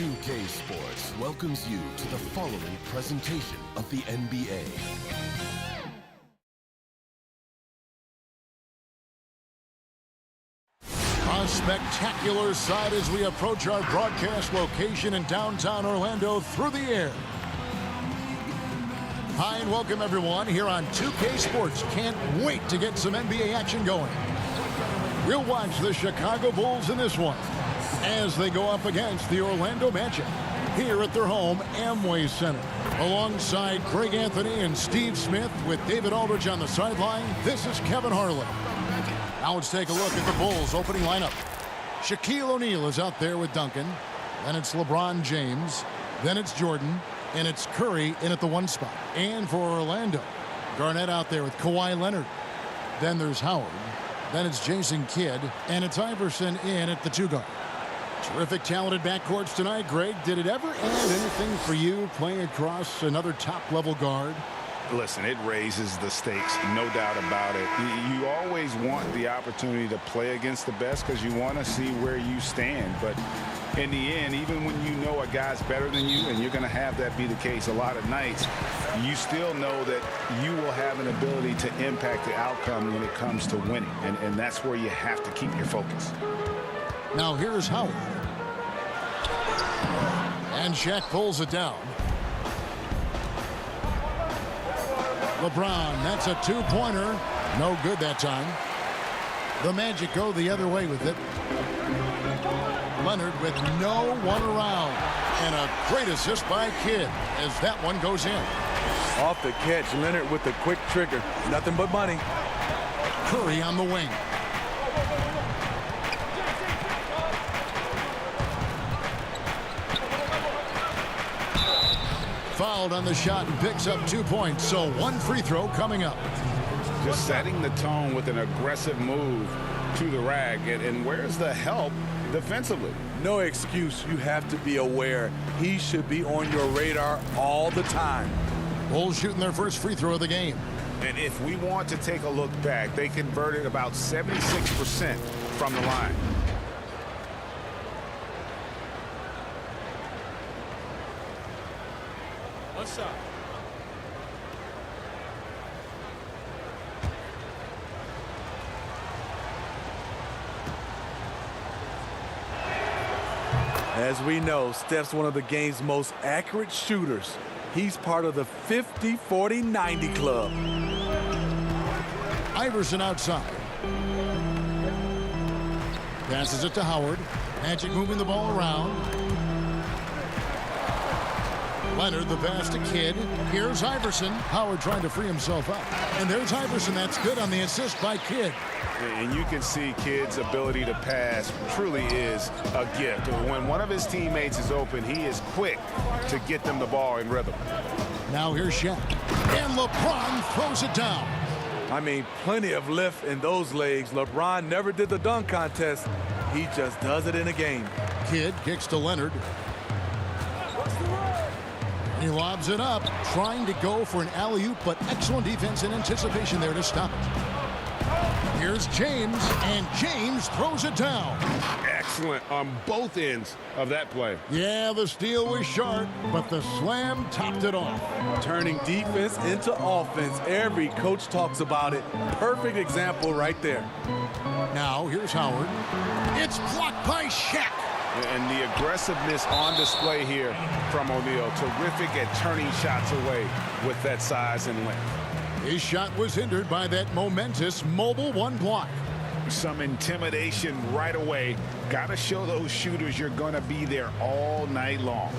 2K Sports welcomes you to the following presentation of the NBA. A spectacular sight as we approach our broadcast location in downtown Orlando through the air. Hi and welcome everyone here on 2K Sports. Can't wait to get some NBA action going. We'll watch the Chicago Bulls in this one as they go up against the Orlando Magic here at their home Amway Center. Alongside Greg Anthony and Steve Smith with David Aldridge on the sideline, this is Kevin Harlan. Now let's take a look at the Bulls opening lineup. Shaquille O'Neal is out there with Duncan. Then it's LeBron James. Then it's Jordan. And it's Curry in at the 1 spot. And for Orlando, Garnett out there with Kawhi Leonard. Then there's Howard. Then it's Jason Kidd. And it's Iverson in at the 2 guard. Terrific talented backcourts tonight, Greg. Did it ever end anything for you playing across another top-level guard? Listen, it raises the stakes, no doubt about it. You always want the opportunity to play against the best because you want to see where you stand. But in the end, even when you know a guy's better than you, and you're going to have that be the case a lot of nights, you still know that you will have an ability to impact the outcome when it comes to winning. And that's where you have to keep your focus. Now here's Howard. And Shaq pulls it down. LeBron, that's a 2-pointer. No good that time. The Magic go the other way with it. Leonard with no one around. And a great assist by Kidd as that one goes in. Off the catch, Leonard with the quick trigger. Nothing but money. Curry on the wing. Fouled on the shot and picks up 2 points. So 1 free throw coming up. Just setting the tone with an aggressive move to the rag. And where's the help defensively? No excuse. You have to be aware. He should be on your radar all the time. Bulls shooting their first free throw of the game. And if we want to take a look back, they converted about 76% from the line. What's up? As we know, Steph's one of the game's most accurate shooters. He's part of the 50-40-90 club. Iverson outside. Passes it to Howard. Magic moving the ball around. Leonard, the pass to Kidd. Here's Iverson. Howard trying to free himself up. And there's Iverson. That's good on the assist by Kidd. And you can see Kidd's ability to pass truly is a gift. When one of his teammates is open, he is quick to get them the ball in rhythm. Now here's Shaq. And LeBron throws it down. I mean, plenty of lift in those legs. LeBron never did the dunk contest. He just does it in a game. Kidd kicks to Leonard. He lobs it up, trying to go for an alley-oop, but excellent defense and anticipation there to stop it. Here's James, and James throws it down. Excellent on both ends of that play. Yeah, the steal was sharp, but the slam topped it off. Turning defense into offense. Every coach talks about it. Perfect example right there. Now, here's Howard. It's blocked by Shaq. And the aggressiveness on display here from O'Neal. Terrific at turning shots away with that size and length. His shot was hindered by that momentous mobile 1 block. Some intimidation right away. Got to show those shooters you're going to be there all night long.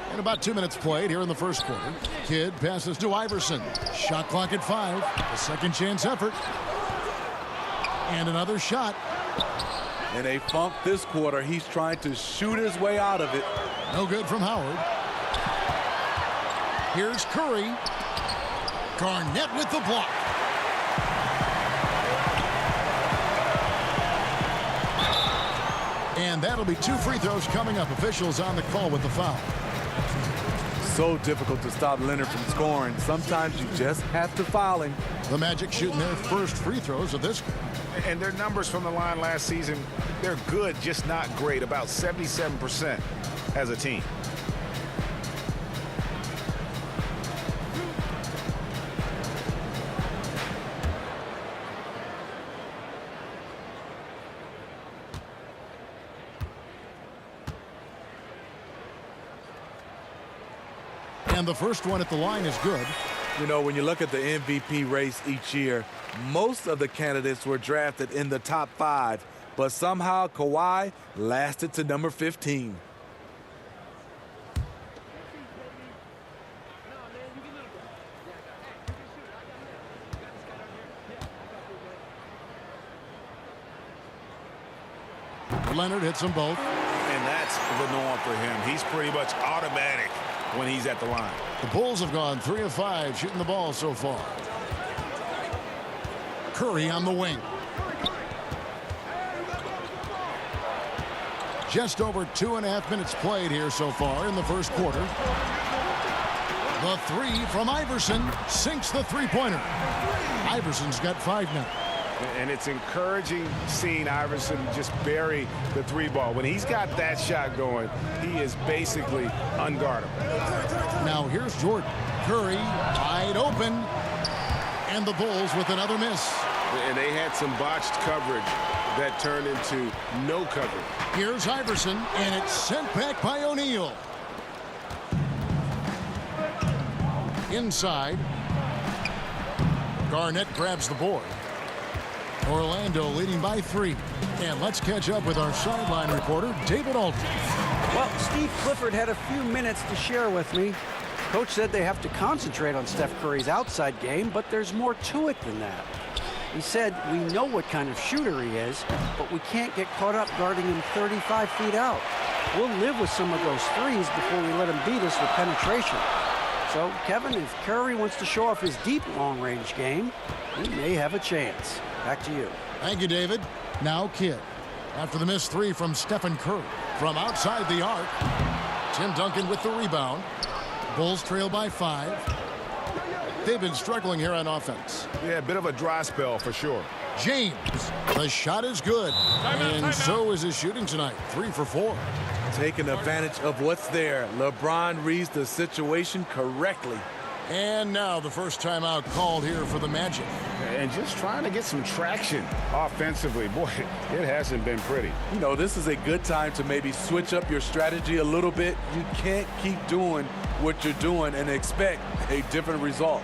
And about 2 minutes played here in the first quarter. Kidd passes to Iverson. Shot clock at 5. A second chance effort. And another shot. In a funk this quarter, he's trying to shoot his way out of it. No good from Howard. Here's Curry. Garnett with the block. And And that'll be 2 free throws coming up. Officials on the call with the foul. So difficult to stop Leonard from scoring. Sometimes you just have to foul him. The Magic shooting their first free throws of this. And their numbers from the line last season, they're good, just not great. About 77% as a team. And the first one at the line is good. You know, when you look at the MVP race each year, most of the candidates were drafted in the top 5, but somehow Kawhi lasted to number 15. Leonard hits them both. And that's the norm for him. He's pretty much automatic when he's at the line. The Bulls have gone 3 of 5 shooting the ball so far. Curry on the wing. Just over 2.5 minutes played here so far in the first quarter. The 3 from Iverson sinks the three-pointer. Iverson's got 5 now. And it's encouraging seeing Iverson just bury the 3-ball. When he's got that shot going, he is basically unguardable. Now here's Jordan. Curry wide open. And the Bulls with another miss. And they had some botched coverage that turned into no coverage. Here's Iverson, and it's sent back by O'Neal. Inside. Garnett grabs the board. Orlando leading by 3. And let's catch up with our sideline reporter, David Aldridge. Well, Steve Clifford had a few minutes to share with me. Coach said they have to concentrate on Steph Curry's outside game, but there's more to it than that. He said, we know what kind of shooter he is, but we can't get caught up guarding him 35 feet out. We'll live with some of those threes before we let him beat us with penetration. So, Kevin, if Curry wants to show off his deep long-range game, he may have a chance. Back to you. Thank you, David. Now Kidd. After the missed 3 from Stephen Curry. From outside the arc, Tim Duncan with the rebound. Bulls trail by 5. They've been struggling here on offense. Yeah, a bit of a dry spell for sure. James, the shot is good. And so is his shooting tonight. 3 for 4. Taking advantage of what's there. LeBron reads the situation correctly. And now the first timeout called here for the Magic. And just trying to get some traction offensively. Boy, it hasn't been pretty. You know, this is a good time to maybe switch up your strategy a little bit. You can't keep doing what you're doing and expect a different result.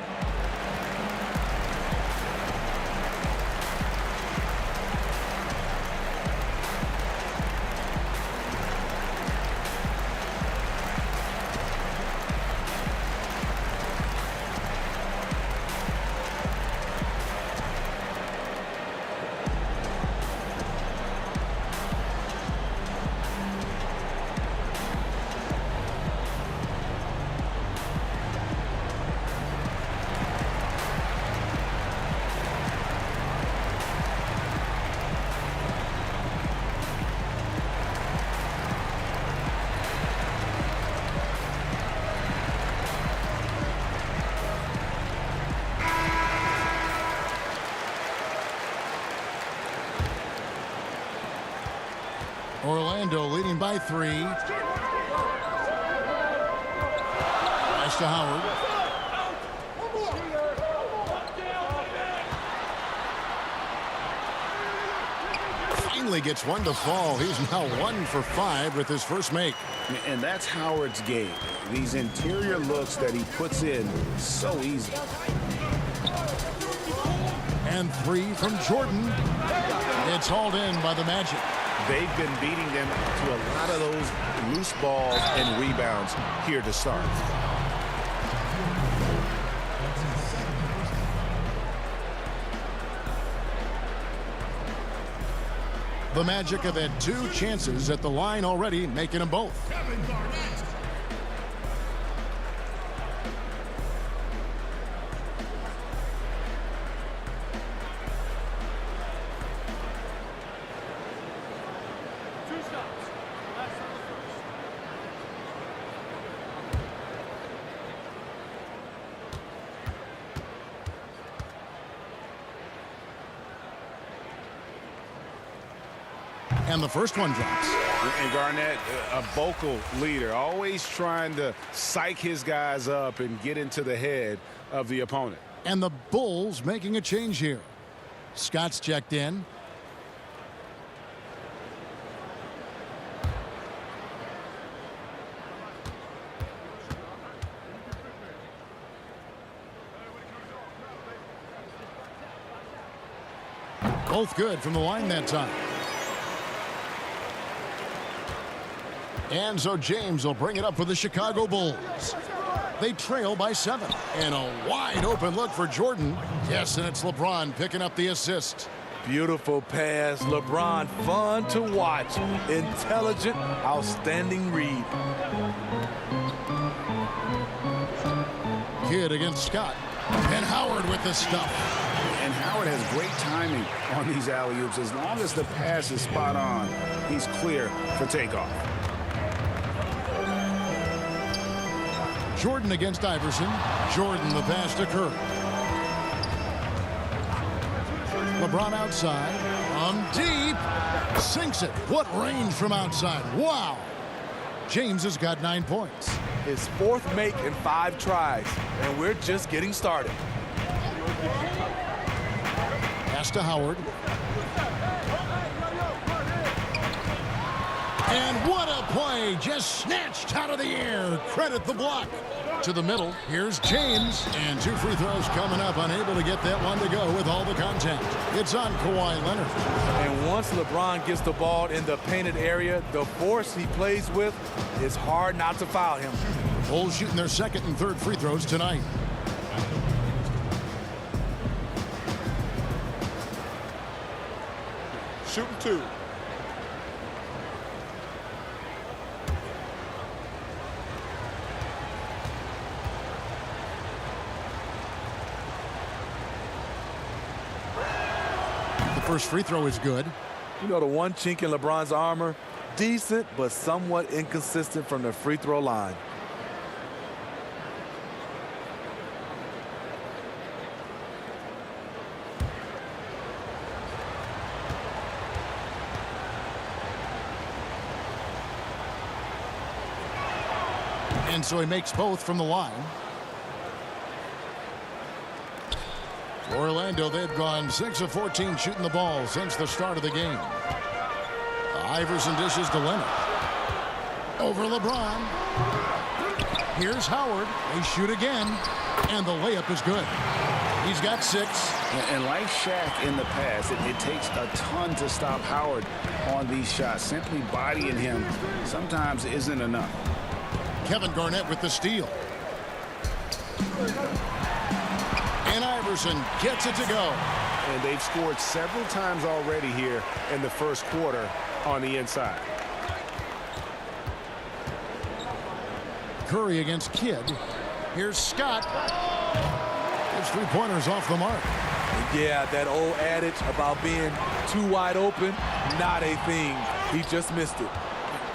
Orlando leading by 3. Pass to Howard. Finally gets one to fall. He's now 1 for 5 with his first make. And that's Howard's game. These interior looks that he puts in so easy. And 3 from Jordan. It's hauled in by the Magic. They've been beating them to a lot of those loose balls and rebounds here to start. The Magic have had 2 chances at the line already, making them both. And the first one drops. And Garnett, a vocal leader, always trying to psych his guys up and get into the head of the opponent. And the Bulls making a change here. Scott's checked in. Both good from the line that time. And so James will bring it up for the Chicago Bulls. They trail by 7. And a wide open look for Jordan. Yes, and it's LeBron picking up the assist. Beautiful pass. LeBron, fun to watch. Intelligent, outstanding read. Kidd against Scott. And Howard with the stuff. And Howard has great timing on these alley-oops. As long as the pass is spot on, he's clear for takeoff. Jordan against Iverson. Jordan the pass to Curry. LeBron outside. On deep. Sinks it. What range from outside. Wow. James has got 9 points. His 4th make in 5 tries. And we're just getting started. Pass to Howard. And what a play. Just snatched out of the air. Credit the block. To the middle. Here's James. And 2 free throws coming up. Unable to get that one to go with all the contact. It's on Kawhi Leonard. And once LeBron gets the ball in the painted area, the force he plays with, it's hard not to foul him. Bulls shooting their 2nd and 3rd free throws tonight. Shooting 2. The first free throw is good. You know, the one chink in LeBron's armor, decent but somewhat inconsistent from the free throw line. And so he makes both from the line. For Orlando, they've gone 6 of 14 shooting the ball since the start of the game. Iverson dishes to Leonard. Over LeBron. Here's Howard. They shoot again. And the layup is good. He's got 6. And like Shaq in the past, it takes a ton to stop Howard on these shots. Simply bodying him sometimes isn't enough. Kevin Garnett with the steal. And Iverson gets it to go. And they've scored several times already here in the first quarter on the inside. Curry against Kidd. Here's Scott. His 3-pointers off the mark. Yeah, that old adage about being too wide open, not a thing. He just missed it.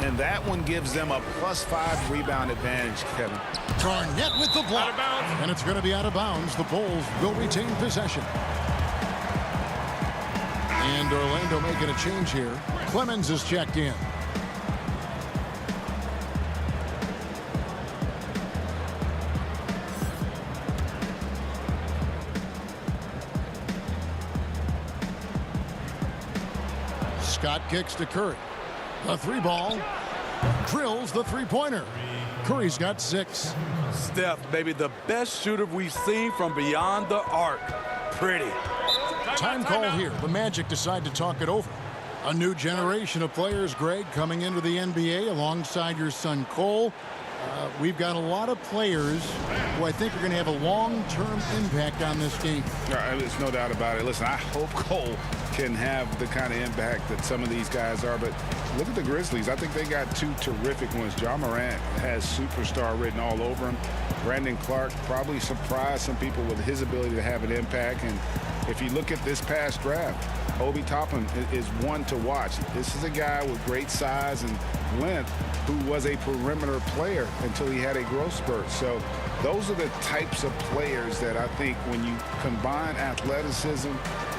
And that one gives them a +5 rebound advantage, Kevin. Garnett with the block. And it's going to be out of bounds. The Bulls will retain possession. And Orlando making a change here. Clemens is checked in. Scott kicks to Curry. The 3-ball. Drills the 3-pointer. Curry's got 6. Steph, maybe the best shooter we've seen from beyond the arc. Pretty. Time call here. The Magic decide to talk it over. A new generation of players, Greg, coming into the NBA alongside your son Cole. We've got a lot of players who I think are going to have a long-term impact on this game. There's no doubt about it. Listen, I hope Cole can have the kind of impact that some of these guys are, but look at the Grizzlies. I think they got 2 terrific ones. Ja Morant has superstar written all over him. Brandon Clark probably surprised some people with his ability to have an impact. And if you look at this past draft, Obi Toppin is one to watch. This is a guy with great size and length who was a perimeter player until he had a growth spurt. So Those are the types of players that I think when you combine athleticism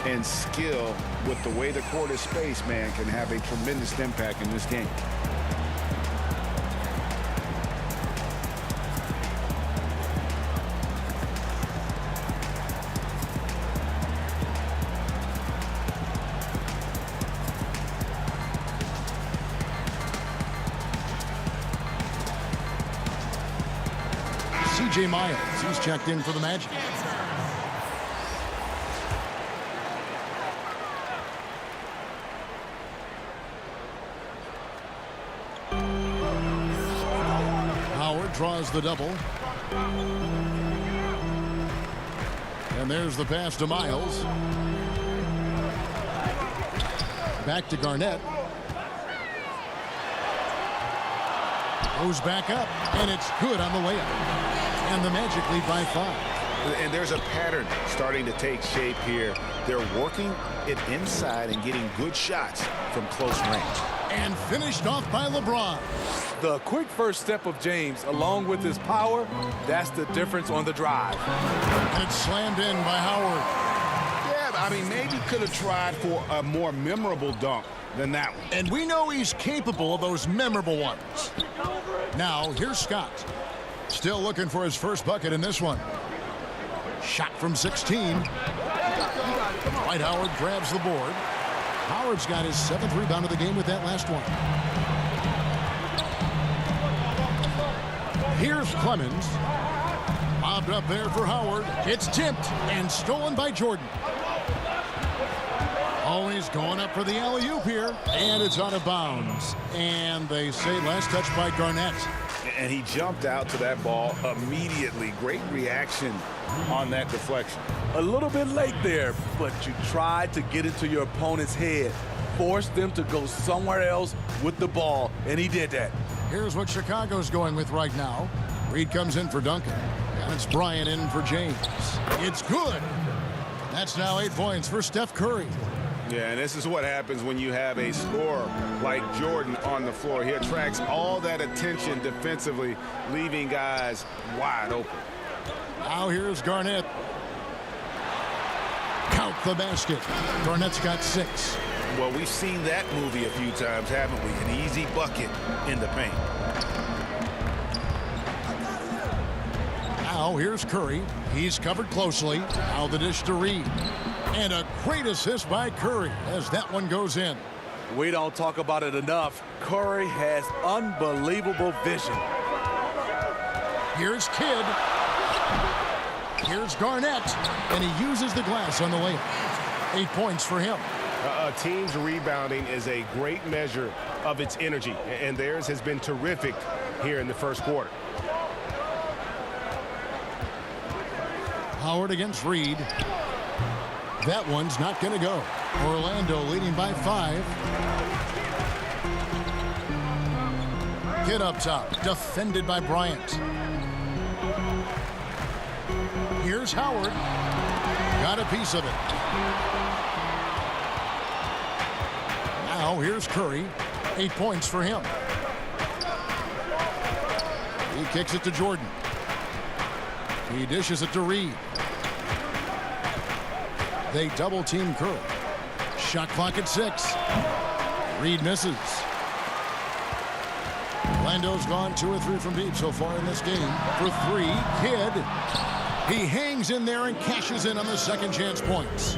and skill with the way the court is spaced, man, can have a tremendous impact in this game. C.J. Miles, he's checked in for the Magic. Howard draws the double. And there's the pass to Miles. Back to Garnett. Goes back up, and it's good on the layup. And the Magic lead by 5. And there's a pattern starting to take shape here. They're working it inside and getting good shots from close range. And finished off by LeBron. The quick first step of James, along with his power, that's the difference on the drive. And it's slammed in by Howard. Yeah, I mean, maybe could have tried for a more memorable dunk than that one. And we know he's capable of those memorable ones. Now, here's Scott. Still looking for his first bucket in this one. Shot from 16. Dwight Howard grabs the board. Howard's got his 7th rebound of the game with that last one. Here's Clemens. Bobbed up there for Howard. It's tipped and stolen by Jordan. Always going up for the alley-oop here. And it's out of bounds. And they say last touch by Garnett. And he jumped out to that ball immediately. Great reaction on that deflection. A little bit late there, but you tried to get into your opponent's head. Force them to go somewhere else with the ball, and he did that. Here's what Chicago's going with right now. Reed comes in for Duncan. And it's Bryant in for James. It's good. That's now 8 points for Steph Curry. Yeah, and this is what happens when you have a scorer like Jordan on the floor. He attracts all that attention defensively, leaving guys wide open. Now here's Garnett. Count the basket. Garnett's got 6. Well, we've seen that movie a few times, haven't we? An easy bucket in the paint. Now here's Curry. He's covered closely. Now the dish to Reed. And a great assist by Curry as that one goes in. We don't talk about it enough. Curry has unbelievable vision. Here's Kidd. Here's Garnett. And he uses the glass on the layup. 8 points for him. A team's rebounding is a great measure of its energy, and theirs has been terrific here in the first quarter. Howard against Reed. That one's not going to go. Orlando leading by 5. Kidd up top, defended by Bryant. Here's Howard. Got a piece of it. Now here's Curry. 8 points for him. He kicks it to Jordan. He dishes it to Reed. They double team Curry. Shot clock at 6. Reed misses. Orlando's gone 2 or 3 from deep so far in this game. For 3, Kidd. He hangs in there and cashes in on the second chance points.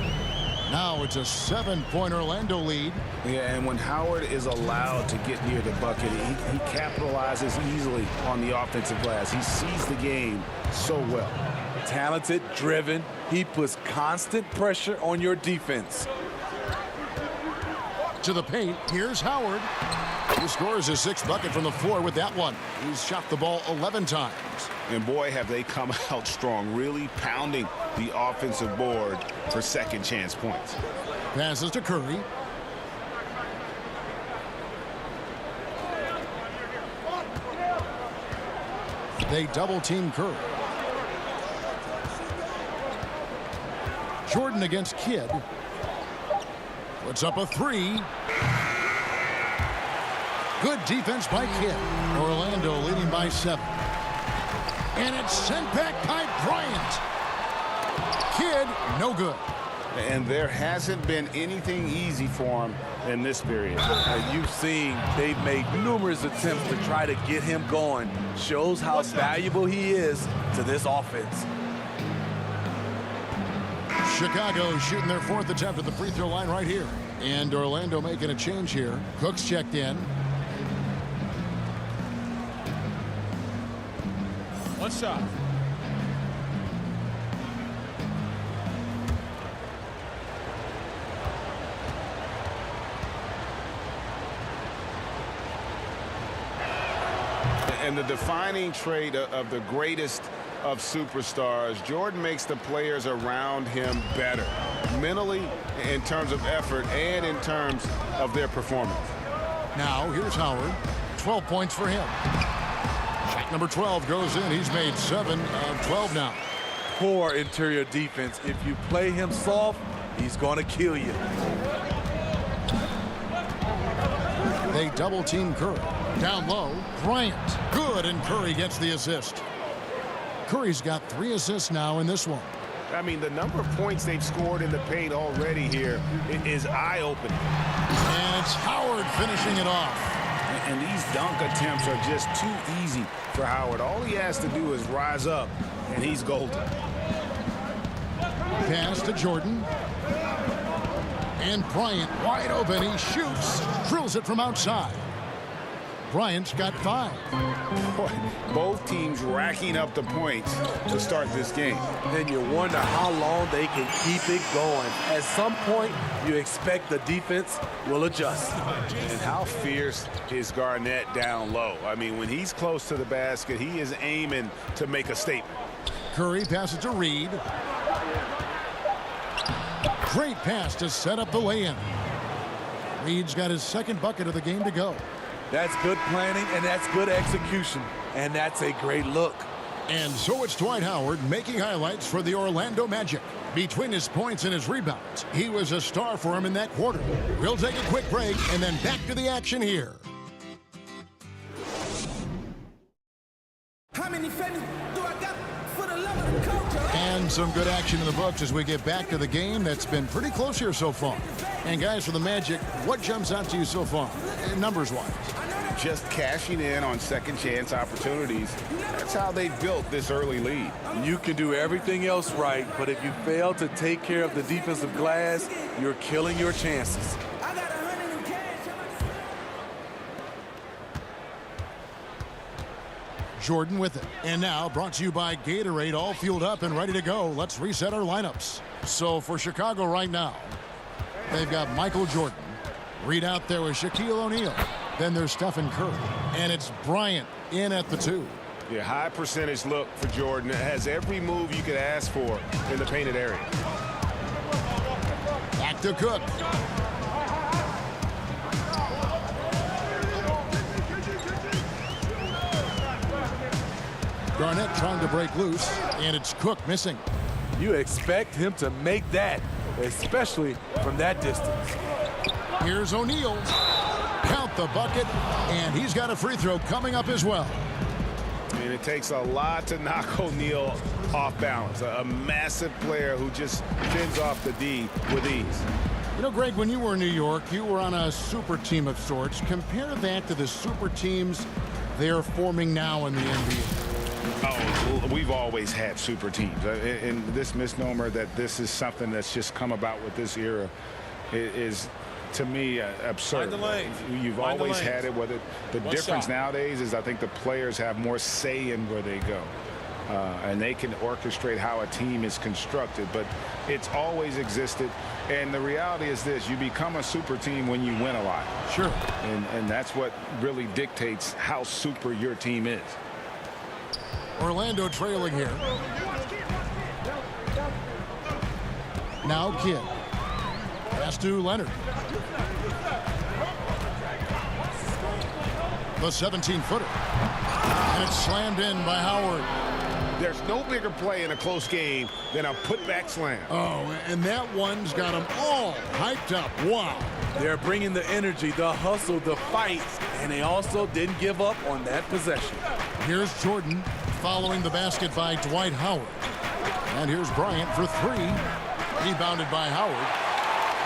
Now it's a 7-point Orlando lead. Yeah, and when Howard is allowed to get near the bucket, he capitalizes easily on the offensive glass. He sees the game so well. Talented, driven. He puts constant pressure on your defense. To the paint, here's Howard. He scores his 6th bucket from the floor with that one. He's shot the ball 11 times. And boy, have they come out strong, really pounding the offensive board for second chance points. Passes to Curry. They double team Curry. Jordan against Kidd. Puts up a 3. Good defense by Kidd. Orlando leading by 7. And it's sent back by Bryant. Kidd, no good. And there hasn't been anything easy for him in this period. You've seen they've made numerous attempts to try to get him going. Shows how valuable he is to this offense. Chicago shooting their 4th attempt at the free throw line right here. And Orlando making a change here. Cook's checked in. One shot. And the defining trait of the greatest of superstars, Jordan makes the players around him better, mentally, in terms of effort, and in terms of their performance. Now, here's Howard. 12 points for him. Shot number 12 goes in. He's made 7 of 12 now. Poor interior defense. If you play him soft, he's going to kill you. They double team Curry. Down low, Bryant. Good, and Curry gets the assist. Curry's got 3 assists now in this one. I mean, the number of points they've scored in the paint already here is eye-opening. And it's Howard finishing it off. And these dunk attempts are just too easy for Howard. All he has to do is rise up, and he's golden. Pass to Jordan. And Bryant wide open. He shoots. Drills it from outside. Bryant's got 5. Boy, both teams racking up the points to start this game. Then you wonder how long they can keep it going. At some point, you expect the defense will adjust. And how fierce is Garnett down low? I mean, when he's close to the basket, he is aiming to make a statement. Curry passes to Reed. Great pass to set up the lay-in. Reed's got his 2nd bucket of the game to go. That's good planning, and that's good execution. And that's a great look. And so it's Dwight Howard making highlights for the Orlando Magic. Between his points and his rebounds, he was a star for him in that quarter. We'll take a quick break and then back to the action here. How many fans do I got for the love of the culture? And some good action in the books as we get back to the game that's been pretty close here so far. And guys, for the Magic, what jumps out to you so far, numbers-wise? Just cashing in on second chance opportunities. That's how they built this early lead. You can do everything else right, but if you fail to take care of the defensive glass, you're killing your chances. I got 100 in cash. Jordan with it. And now brought to you by Gatorade, all fueled up and ready to go. Let's reset our lineups. So for Chicago right now, they've got Michael Jordan. Reed out there with Shaquille O'Neal. Then there's Stephen Curry. And it's Bryant in at the 2. Yeah, high percentage look for Jordan. It has every move you could ask for in the painted area. Back to Cook. Garnett trying to break loose, and it's Cook missing. You expect him to make that, especially from that distance. Here's O'Neal. Count the bucket, and he's got a free throw coming up as well. And it takes a lot to knock O'Neal off balance. A massive player who just fends off the D with ease. You know, Greg, when you were in New York, you were on a super team of sorts. Compare that to the super teams they're forming now in the NBA. Oh, we've always had super teams. And this misnomer that this is something that's just come about with this era is to me absurd. You've always had it. Whether the difference nowadays is I think the players have more say in where they go. And they can orchestrate how a team is constructed. But it's always existed. And the reality is this. You become a super team when you win a lot. Sure. And that's what really dictates how super your team is. Orlando trailing here. Now Kidd. Pass to Leonard. The 17-footer. And it's slammed in by Howard. There's no bigger play in a close game than a putback slam. Oh, and that one's got them all hyped up. Wow. They're bringing the energy, the hustle, the fight, and they also didn't give up on that possession. Here's Jordan. following the basket by Dwight Howard. And here's Bryant for three. Rebounded by Howard.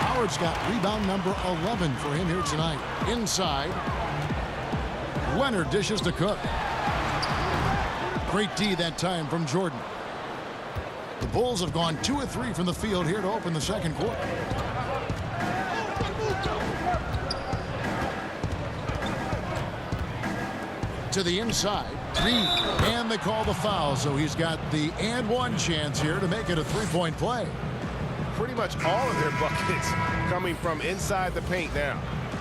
Howard's got rebound number 11 for him here tonight. Inside. Leonard dishes to Cook. Great D that time from Jordan. The Bulls have gone 2 of 3 from the field here to open the second quarter. To the inside. Reed. And they call the foul, so he's got the and one chance here to make it a three-point play. Pretty much all of their buckets coming from inside the paint now.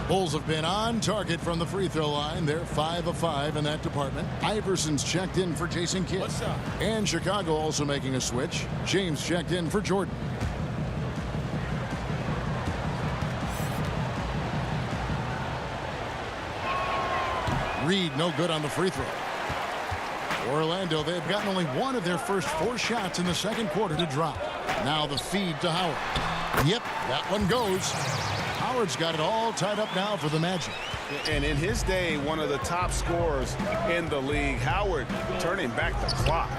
Bulls have been on target from the free throw line. They're 5 of 5 in that department. Iverson's checked in for Jason Kidd. And Chicago also making a switch. James checked in for Jordan. Reed no good on the free throw. Orlando, they've gotten only one of their first 4 shots in the second quarter to drop. Now the feed to Howard. Yep, that one goes. Howard's got it all tied up now for the Magic. And in his day, one of the top scorers in the league. Howard turning back the clock.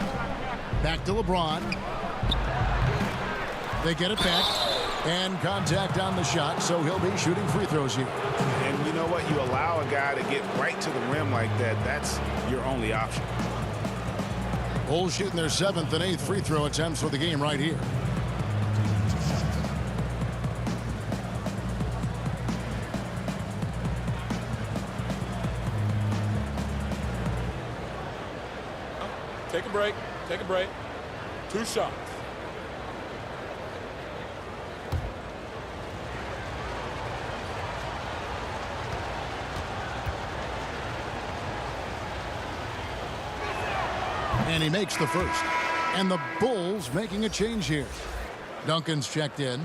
Back to LeBron. They get it back. And contact on the shot, so he'll be shooting free throws here. And you know what? You allow a guy to get right to the rim like that. That's your only option. Bulls shooting their 7th and 8th free throw attempts for the game right here. Take a break. Take a break. 2 shots. And he makes the first. And the Bulls making a change here. Duncan's checked in.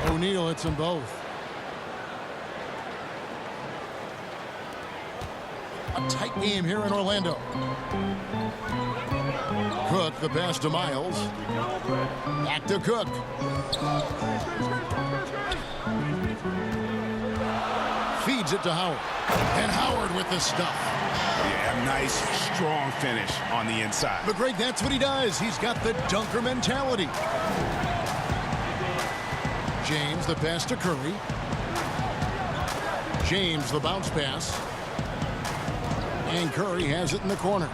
O'Neal hits them both. A tight game here in Orlando. Cook, the pass to Miles. Back to Cook. Feeds it to Howard. And Howard with the stuff. Yeah, nice, strong finish on the inside. But Greg, that's what he does. He's got the dunker mentality. James, the pass to Curry. James, the bounce pass. And Curry has it in the corner.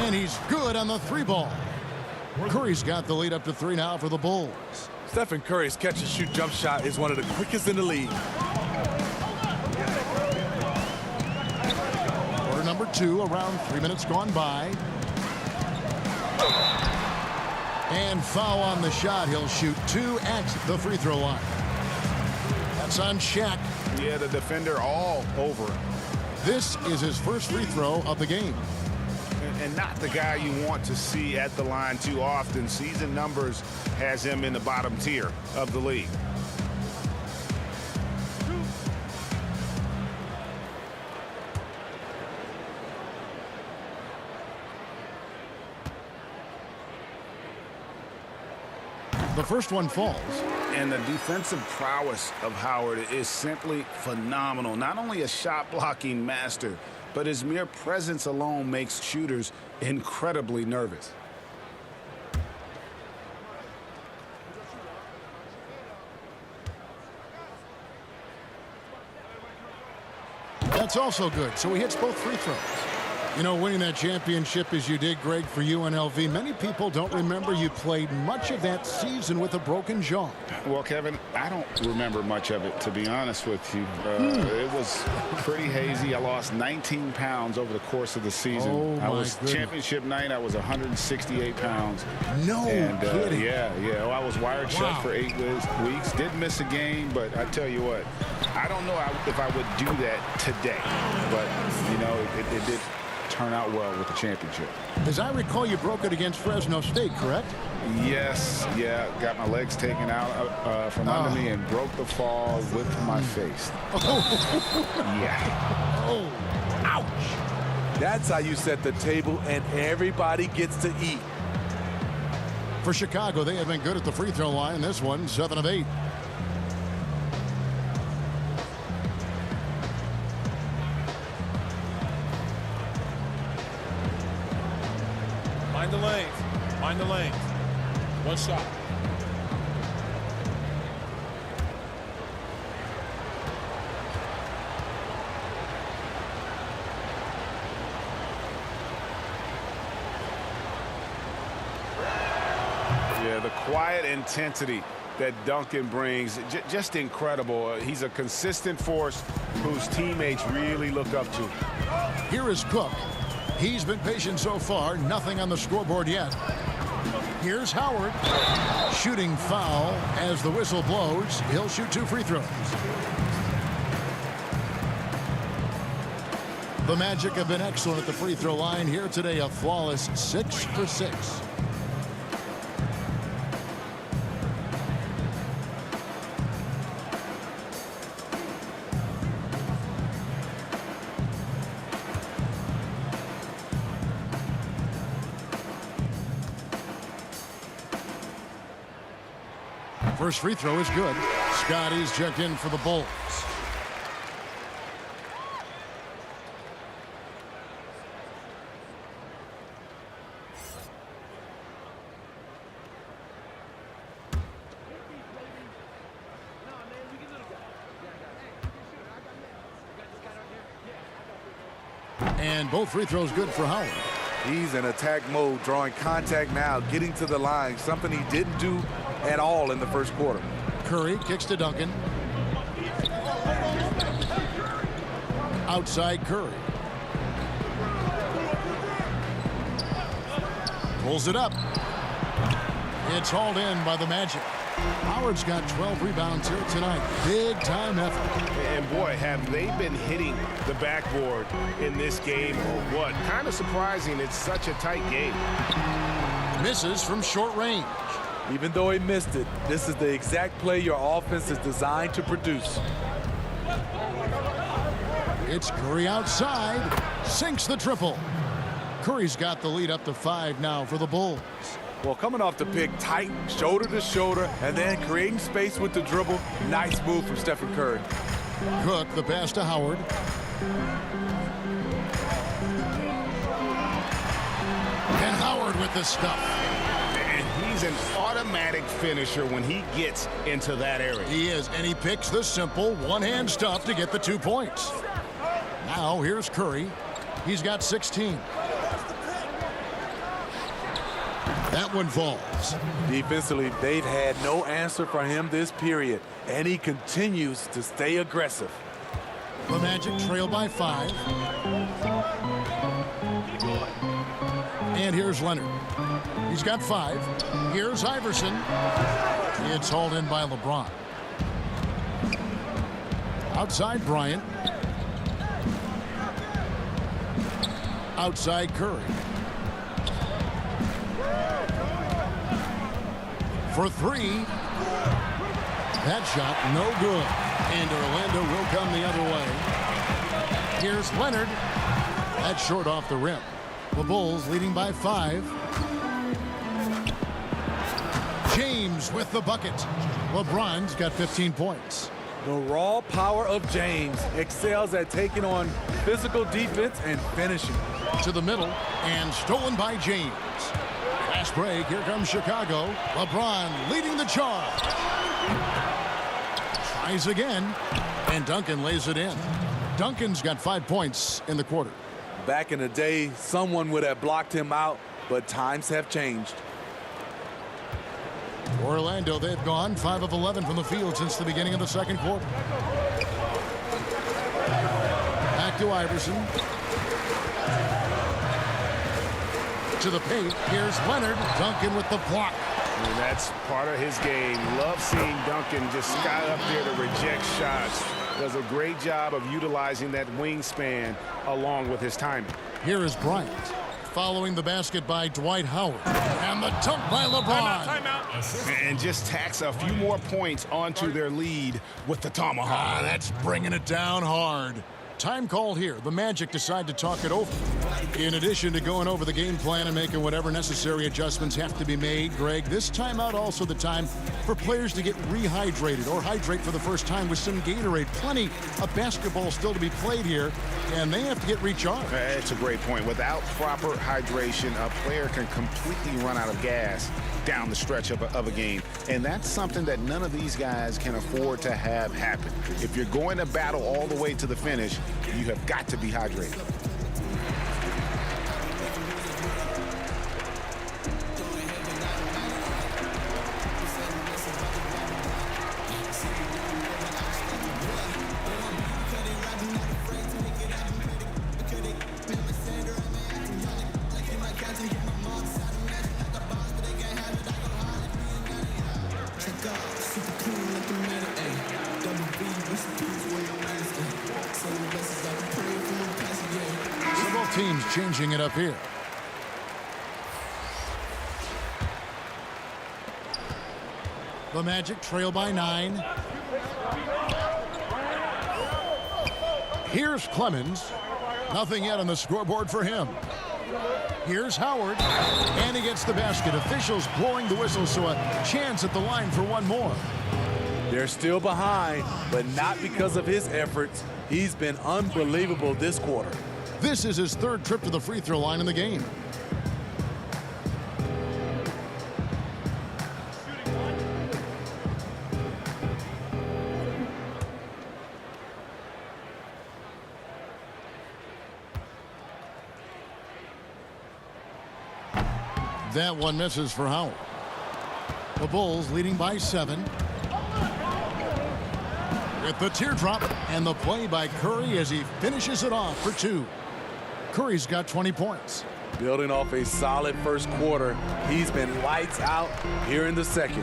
And he's good on the 3-ball. Curry's got the lead up to 3 now for the Bulls. Stephen Curry's catch-and-shoot jump shot is one of the quickest in the league. Quarter number 2, around 3 minutes gone by. And foul on the shot. He'll shoot 2 at the free throw line. That's on Shaq. Yeah, the defender all over him. This is his first free throw of the game. And not the guy you want to see at the line too often. Season numbers has him in the bottom tier of the league. The first one falls. And the defensive prowess of Howard is simply phenomenal. Not only a shot blocking master, but his mere presence alone makes shooters incredibly nervous. That's also good. So he hits both free throws. You know, winning that championship as you did, Greg, for UNLV, many people don't remember you played much of that season with a broken jaw. Well, Kevin, I don't remember much of it, to be honest with you. It was pretty hazy. I lost 19 pounds over the course of the season. Oh, I was goodness. Championship night, I was 168 pounds. No kidding. Yeah. Well, I was wired shut for 8 weeks. Didn't miss a game, but I tell you what, I don't know if I would do that today. But, you know, it did turn out well with the championship. As I recall, you broke it against Fresno State, correct? Yes, yeah, got my legs taken out from under me and broke the fall with my face. Yeah. Oh, ouch. That's how you set the table and everybody gets to eat. For Chicago, they have been good at the free throw line. This one, 7 of 8. Mind the lanes. Mind the lanes. One shot. Yeah, the quiet intensity that Duncan brings, just incredible. He's a consistent force whose teammates really look up to. Here is Cook. He's been patient so far. Nothing on the scoreboard yet. Here's Howard. Shooting foul as the whistle blows. He'll shoot 2 free throws. The Magic have been excellent at the free throw line here today. A flawless 6 for 6. First free throw is good. Scotty's checked in for the Bulls. And both free throws good for Howard. He's in attack mode, drawing contact now, getting to the line, something he didn't do at all in the first quarter. Curry kicks to Duncan. Outside Curry. Pulls it up. It's hauled in by the Magic. Howard's got 12 rebounds here tonight. Big time effort. And boy, have they been hitting the backboard in this game or what? Kind of surprising. It's such a tight game. Misses from short range. Even though he missed it, this is the exact play your offense is designed to produce. It's Curry outside. Sinks the triple. Curry's got the lead up to 5 now for the Bulls. Well, coming off the pick tight, shoulder to shoulder, and then creating space with the dribble. Nice move from Stephen Curry. Cook, the pass to Howard. And Howard with the stuff. And he's an automatic finisher when he gets into that area. He is, and he picks the simple one-hand stuff to get the 2 points. Now, here's Curry. He's got 16. That one falls. Defensively, they've had no answer for him this period, and he continues to stay aggressive. The Magic trail by 5. And here's Leonard. He's got 5. Here's Iverson. It's hauled in by LeBron. Outside Bryant. Outside Curry. For 3. That shot no good. And Orlando will come the other way. Here's Leonard. That's short off the rim. The Bulls leading by 5. James with the bucket. LeBron's got 15 points. The raw power of James excels at taking on physical defense and finishing. To the middle and stolen by James. Fast break. Here comes Chicago. LeBron leading the charge. Tries again. And Duncan lays it in. Duncan's got 5 points in the quarter. Back in the day, someone would have blocked him out, but times have changed. Orlando, they've gone 5 of 11 from the field since the beginning of the second quarter. Back to Iverson. To the paint. Here's Leonard. Duncan with the block. And that's part of his game. Love seeing Duncan just sky up there to reject shots. Does a great job of utilizing that wingspan along with his timing. Here is Bryant. Following the basket by Dwight Howard. And the dunk by LeBron. Timeout. And just tacks a few more points onto their lead with the tomahawk. That's bringing it down hard. Time call here. The Magic decide to talk it over. In addition to going over the game plan and making whatever necessary adjustments have to be made, Greg, this timeout also the time for players to get rehydrated or hydrate for the first time with some Gatorade. Plenty of basketball still to be played here, and they have to get recharged. It's a great point. Without proper hydration, a player can completely run out of gas down the stretch of a game. And that's something that none of these guys can afford to have happen. If you're going to battle all the way to the finish, you have got to be hydrated. Teams changing it up here. The Magic trail by 9. Here's Clemens. Nothing yet on the scoreboard for him. Here's Howard, and he gets the basket. Officials blowing the whistle, so a chance at the line for one more. They're still behind, but not because of his efforts. He's been unbelievable this quarter. This is his third trip to the free throw line in the game. That one misses for Howard. The Bulls leading by 7. With the teardrop and the play by Curry as he finishes it off for 2. Curry's got 20 points. Building off a solid first quarter, he's been lights out here in the second.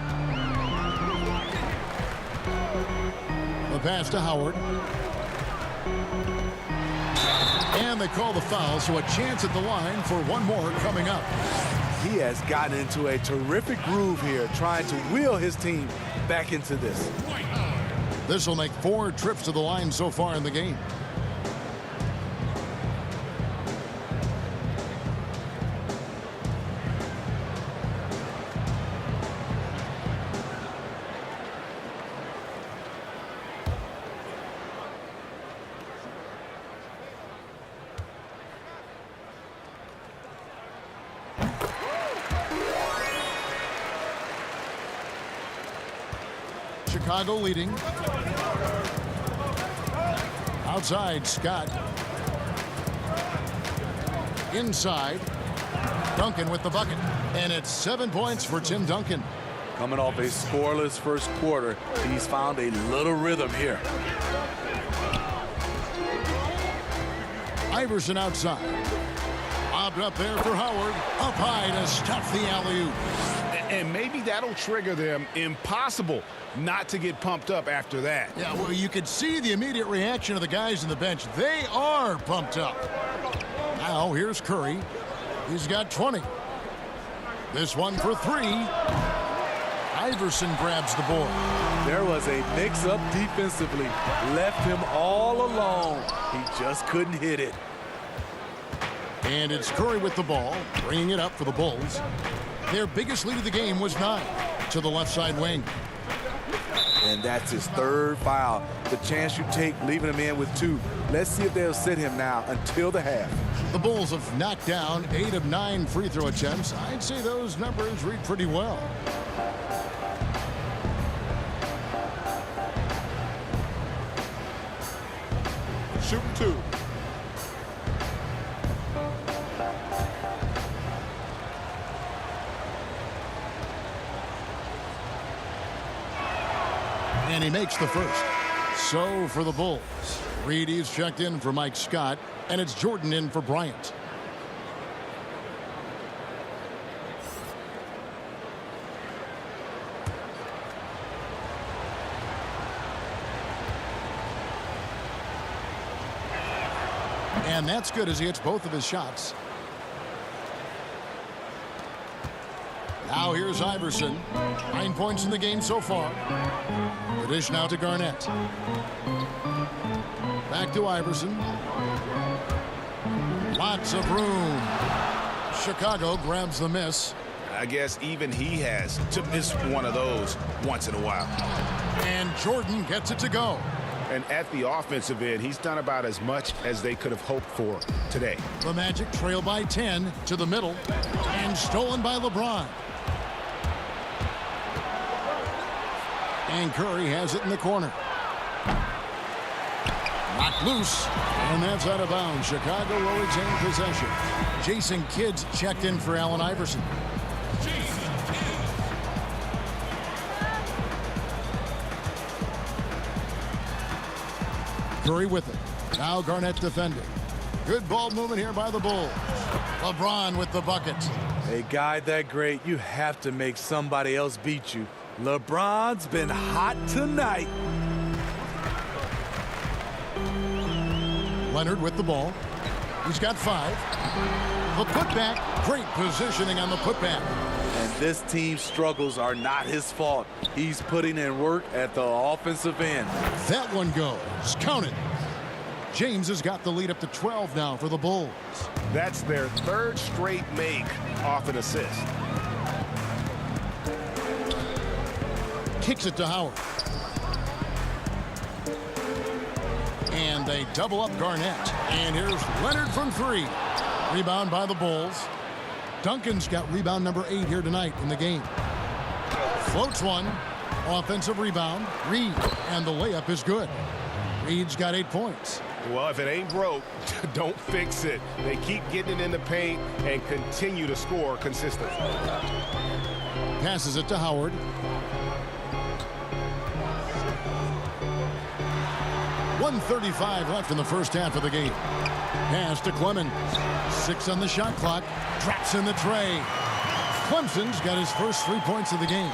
The pass to Howard. And they call the foul, so a chance at the line for one more coming up. He has gotten into a terrific groove here, trying to wheel his team back into this. This will make 4 trips to the line so far in the game. Chicago leading. Outside, Scott. Inside, Duncan with the bucket. And it's 7 points for Tim Duncan. Coming off a scoreless first quarter, he's found a little rhythm here. Iverson outside. Lobbed up there for Howard. Up high to stuff the alley-oop. And maybe that'll trigger them. Impossible not to get pumped up after that. Yeah, well, you could see the immediate reaction of the guys on the bench. They are pumped up. Now, here's Curry. He's got 20. This one for 3. Iverson grabs the board. There was a mix-up defensively. Left him all alone. He just couldn't hit it. And it's Curry with the ball, bringing it up for the Bulls. Their biggest lead of the game was 9 to the left side wing. And that's his third foul. The chance you take leaving him in with 2. Let's see if they'll sit him now until the half. The Bulls have knocked down 8 of 9 free throw attempts. I'd say those numbers read pretty well. Shooting 2. And he makes the first. So for the Bulls, Reedy's checked in for Mike Scott, and it's Jordan in for Bryant. And that's good as he hits both of his shots. Now here's Iverson. 9 points in the game so far. The dish now to Garnett. Back to Iverson. Lots of room. Chicago grabs the miss. I guess even he has to miss one of those once in a while. And Jordan gets it to go. And at the offensive end, he's done about as much as they could have hoped for today. The Magic trail by 10 to the middle. And stolen by LeBron. And Curry has it in the corner. Knocked loose. And that's out of bounds. Chicago will retain possession. Jason Kidd's checked in for Allen Iverson. Curry with it. Now Garnett defending. Good ball movement here by the Bulls. LeBron with the bucket. A guy that great, you have to make somebody else beat you. LeBron's been hot tonight. Leonard with the ball. He's got 5. The putback. Great positioning on the putback. And this team's struggles are not his fault. He's putting in work at the offensive end. That one goes. Count it. James has got the lead up to 12 now for the Bulls. That's their 3rd straight make off an assist. Kicks it to Howard. And they double up Garnett. And here's Leonard from 3. Rebound by the Bulls. Duncan's got rebound number 8 here tonight in the game. Floats one. Offensive rebound. Reed. And the layup is good. Reed's got 8 points. Well, if it ain't broke, don't fix it. They keep getting it in the paint and continue to score consistently. Passes it to Howard. .135 left in the first half of the game. Pass to Clemens. 6 on the shot clock. Drops in the tray. Clemson's got his first 3 points of the game.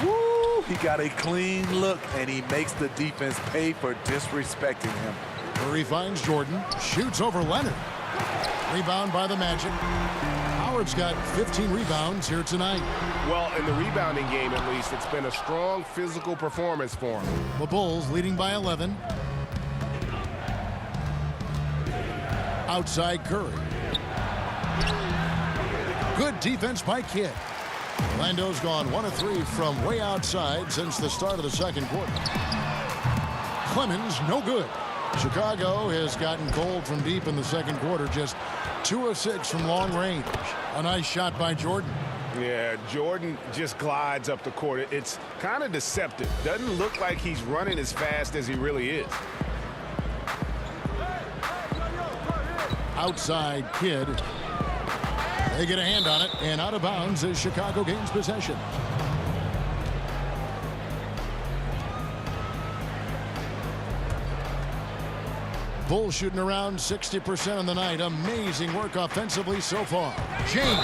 Woo! He got a clean look, and he makes the defense pay for disrespecting him. Curry finds Jordan. Shoots over Leonard. Rebound by the Magic. Howard's got 15 rebounds here tonight. Well, in the rebounding game, at least, it's been a strong physical performance for him. The Bulls leading by 11. Outside Curry. Good defense by Kidd. Lando's gone 1 of 3 from way outside since the start of the second quarter. Clemens, no good. Chicago has gotten cold from deep in the second quarter. Just 2 of 6 from long range. A nice shot by Jordan. Yeah, Jordan just glides up the court. It's kind of deceptive. Doesn't look like he's running as fast as he really is. Outside Kidd. They get a hand on it, and out of bounds as Chicago gains possession. Bulls shooting around 60% on the night. Amazing work offensively so far. James,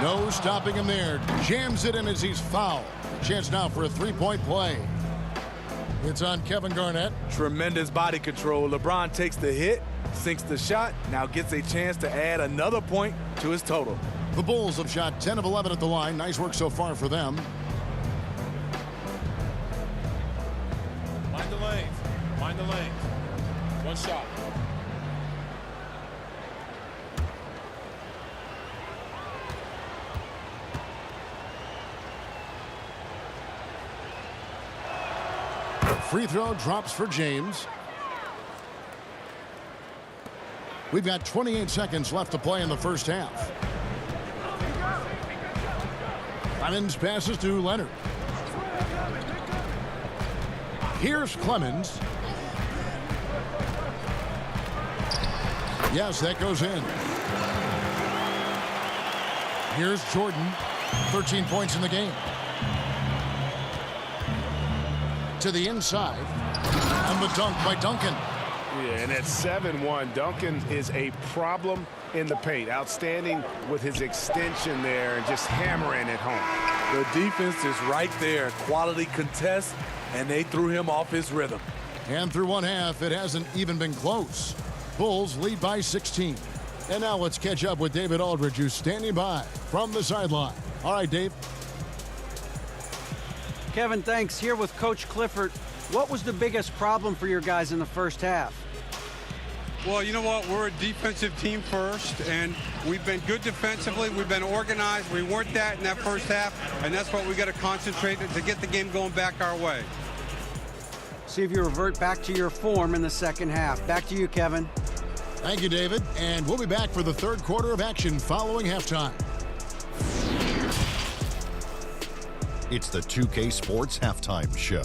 no stopping him there. Jams it in as he's fouled. Chance now for a 3-point play. It's on Kevin Garnett. Tremendous body control. LeBron takes the hit, sinks the shot, now gets a chance to add another point to his total. The Bulls have shot 10 of 11 at the line. Nice work so far for them. Mind the lanes. Mind the lanes. One shot. Free throw drops for James. We've got 28 seconds left to play in the first half. Clemens passes to Leonard. Here's Clemens. Yes, that goes in. Here's Jordan. 13 points in the game. To the inside. And the dunk by Duncan. Yeah, and at 7-1, Duncan is a problem in the paint. Outstanding with his extension there and just hammering it home. The defense is right there. Quality contest, and they threw him off his rhythm. And through one half, it hasn't even been close. Bulls lead by 16. And now let's catch up with David Aldridge, who's standing by from the sideline. All right, Dave. Kevin, thanks. Here with Coach Clifford. What was the biggest problem for your guys in the first half? Well, you know what? We're a defensive team first, and we've been good defensively. We've been organized. We weren't that in that first half, and that's what we got to concentrate to get the game going back our way. See if you revert back to your form in the second half. Back to you, Kevin. Thank you, David. And we'll be back for the third quarter of action following halftime. It's the 2K Sports Halftime Show.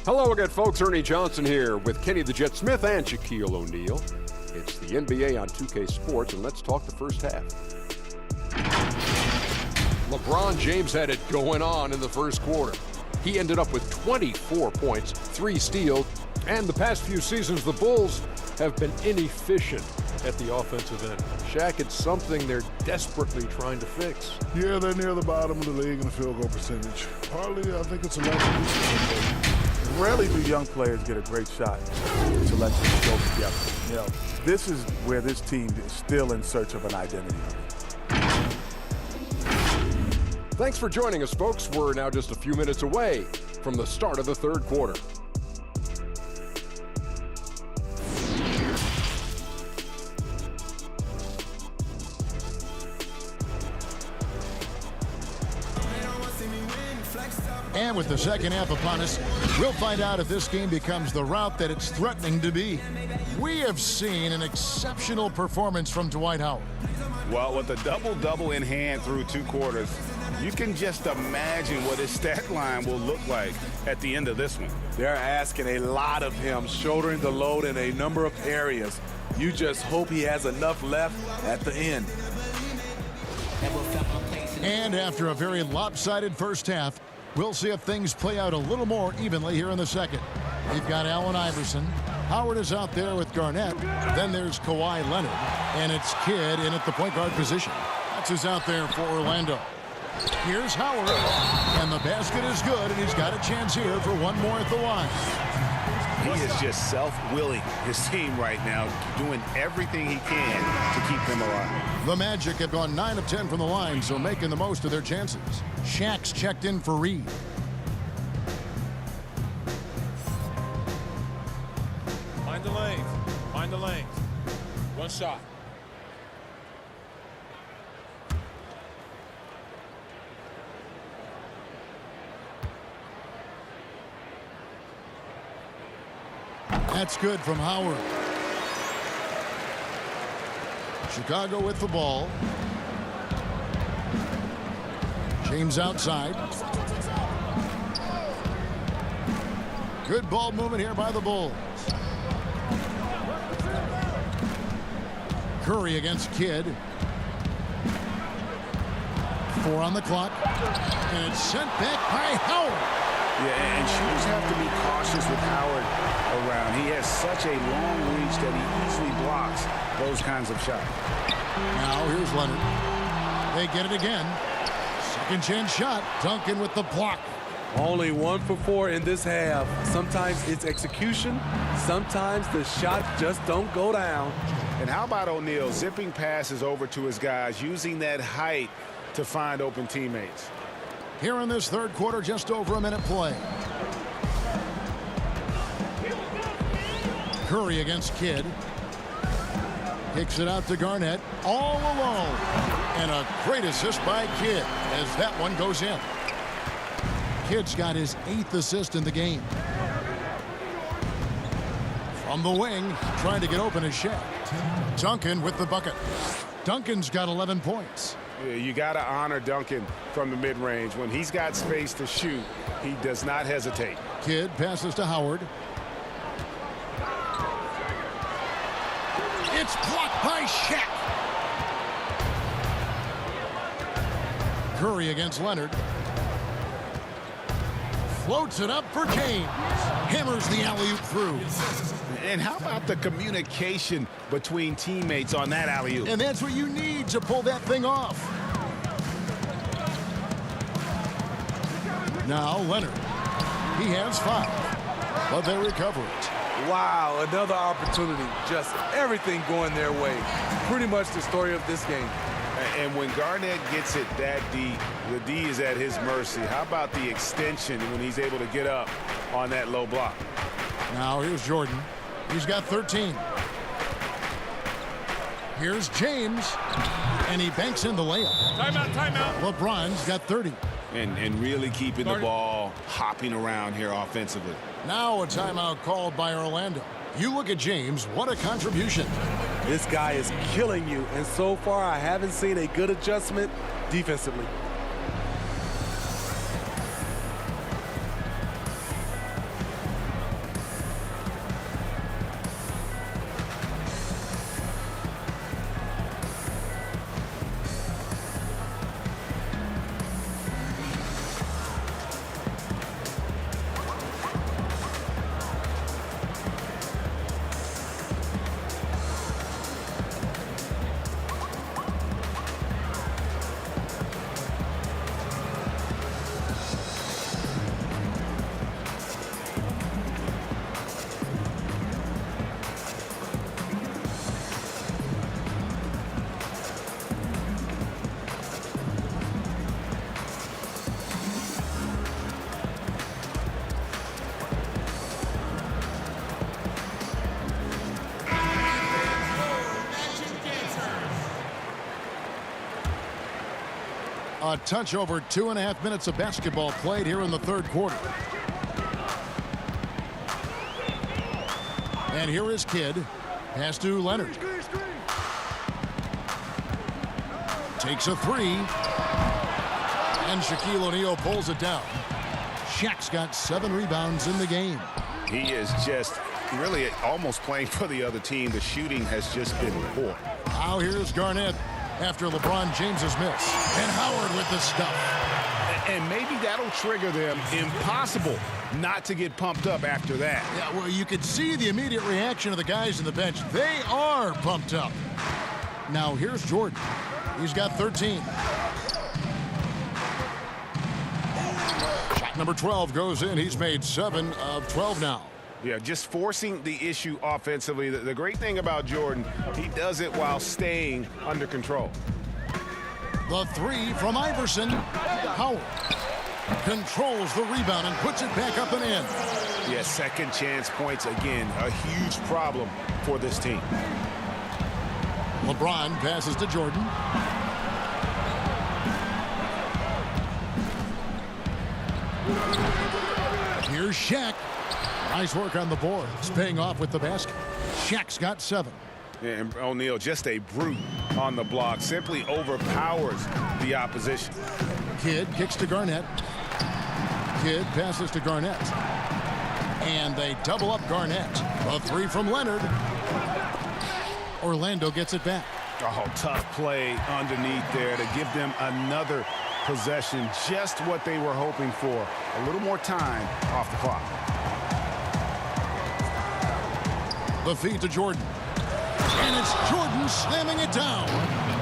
Hello again, folks. Ernie Johnson here with Kenny the Jet Smith and Shaquille O'Neal. It's the NBA on 2K Sports, and let's talk the first half. LeBron James had it going on in the first quarter. He ended up with 24 points, 3 steals, and the past few seasons, the Bulls have been inefficient at the offensive end. Shaq, it's something they're desperately trying to fix. Yeah, they're near the bottom of the league in the field goal percentage. Partly, I think it's a lesson. Rarely do young players get a great shot to let them go together. You know, this is where this team is still in search of an identity. Thanks for joining us, folks. We're now just a few minutes away from the start of the third quarter. And with the second half upon us, we'll find out if this game becomes the route that it's threatening to be. We have seen an exceptional performance from Dwight Howard. Well, with a double-double in hand through 2 quarters, you can just imagine what his stat line will look like at the end of this one. They're asking a lot of him, shouldering the load in a number of areas. You just hope he has enough left at the end. And after a very lopsided first half, we'll see if things play out a little more evenly here in the second. We've got Allen Iverson. Howard is out there with Garnett. Then there's Kawhi Leonard. And it's Kidd in at the point guard position. That's who's out there for Orlando. Here's Howard. And the basket is good, and he's got a chance here for one more at the line. He is just self-willing his team right now, doing everything he can to keep them alive. The Magic have gone 9 of 10 from the line, so making the most of their chances. Shaq's checked in for Reed. Mind the lanes. Mind the lanes. One shot. That's good from Howard. Chicago with the ball. James outside. Good ball movement here by the Bulls. Curry against Kidd. 4 on the clock. And it's sent back by Howard. Yeah, and shooters have to be cautious with Howard around. He has such a long reach that he easily blocks those kinds of shots. Now here's Leonard. They get it again. Second chance shot. Duncan with the block. Only 1 for 4 in this half. Sometimes it's execution. Sometimes the shots just don't go down. And how about O'Neal zipping passes over to his guys, using that height to find open teammates. Here in this third quarter, just over a minute play. Curry against Kidd. Kicks it out to Garnett. All alone. And a great assist by Kidd as that one goes in. Kidd's got his 8th assist in the game. From the wing, trying to get open is Shaq. Duncan with the bucket. Duncan's got 11 points. You got to honor Duncan from the mid-range. When he's got space to shoot, he does not hesitate. Kidd passes to Howard. It's blocked by Shaq. Curry against Leonard. Floats it up for James. Hammers the alley-oop through. And how about the communication between teammates on that alley-oop? And that's what you need to pull that thing off. Now Leonard. He has 5, but they recover it. Wow, another opportunity. Just everything going their way. Pretty much the story of this game. And when Garnett gets it that deep, the D is at his mercy. How about the extension when he's able to get up on that low block? Now here's Jordan. He's got 13. Here's James, and he banks in the layup. Timeout, timeout. LeBron's got 30. And really keeping the ball hopping around here offensively. Now a timeout called by Orlando. You look at James, what a contribution. This guy is killing you, and so far I haven't seen a good adjustment defensively. A touch over 2.5 minutes of basketball played here in the third quarter. And here is Kidd. Pass to Leonard. Takes a three. And Shaquille O'Neal pulls it down. Shaq's got 7 rebounds in the game. He is just really almost playing for the other team. The shooting has just been poor. Now here's Garnett after LeBron James's miss. And Howard with the stuff. And maybe that'll trigger them. Impossible not to get pumped up after that. Yeah, well, you could see the immediate reaction of the guys on the bench. They are pumped up. Now here's Jordan. He's got 13. Shot number 12 goes in. He's made 7 of 12 now. Yeah, just forcing the issue offensively. The great thing about Jordan, he does it while staying under control. The three from Iverson. Howard controls the rebound and puts it back up and in. Yeah, second chance points again. A huge problem for this team. LeBron passes to Jordan. Here's Shaq. Nice work on the boards, paying off with the basket. Shaq's got 7. And O'Neal, just a brute on the block, simply overpowers the opposition. Kidd kicks to Garnett. Kidd passes to Garnett. And they double up Garnett. A three from Leonard. Orlando gets it back. Oh, tough play underneath there to give them another possession. Just what they were hoping for. A little more time off the clock. The feed to Jordan. And it's Jordan slamming it down.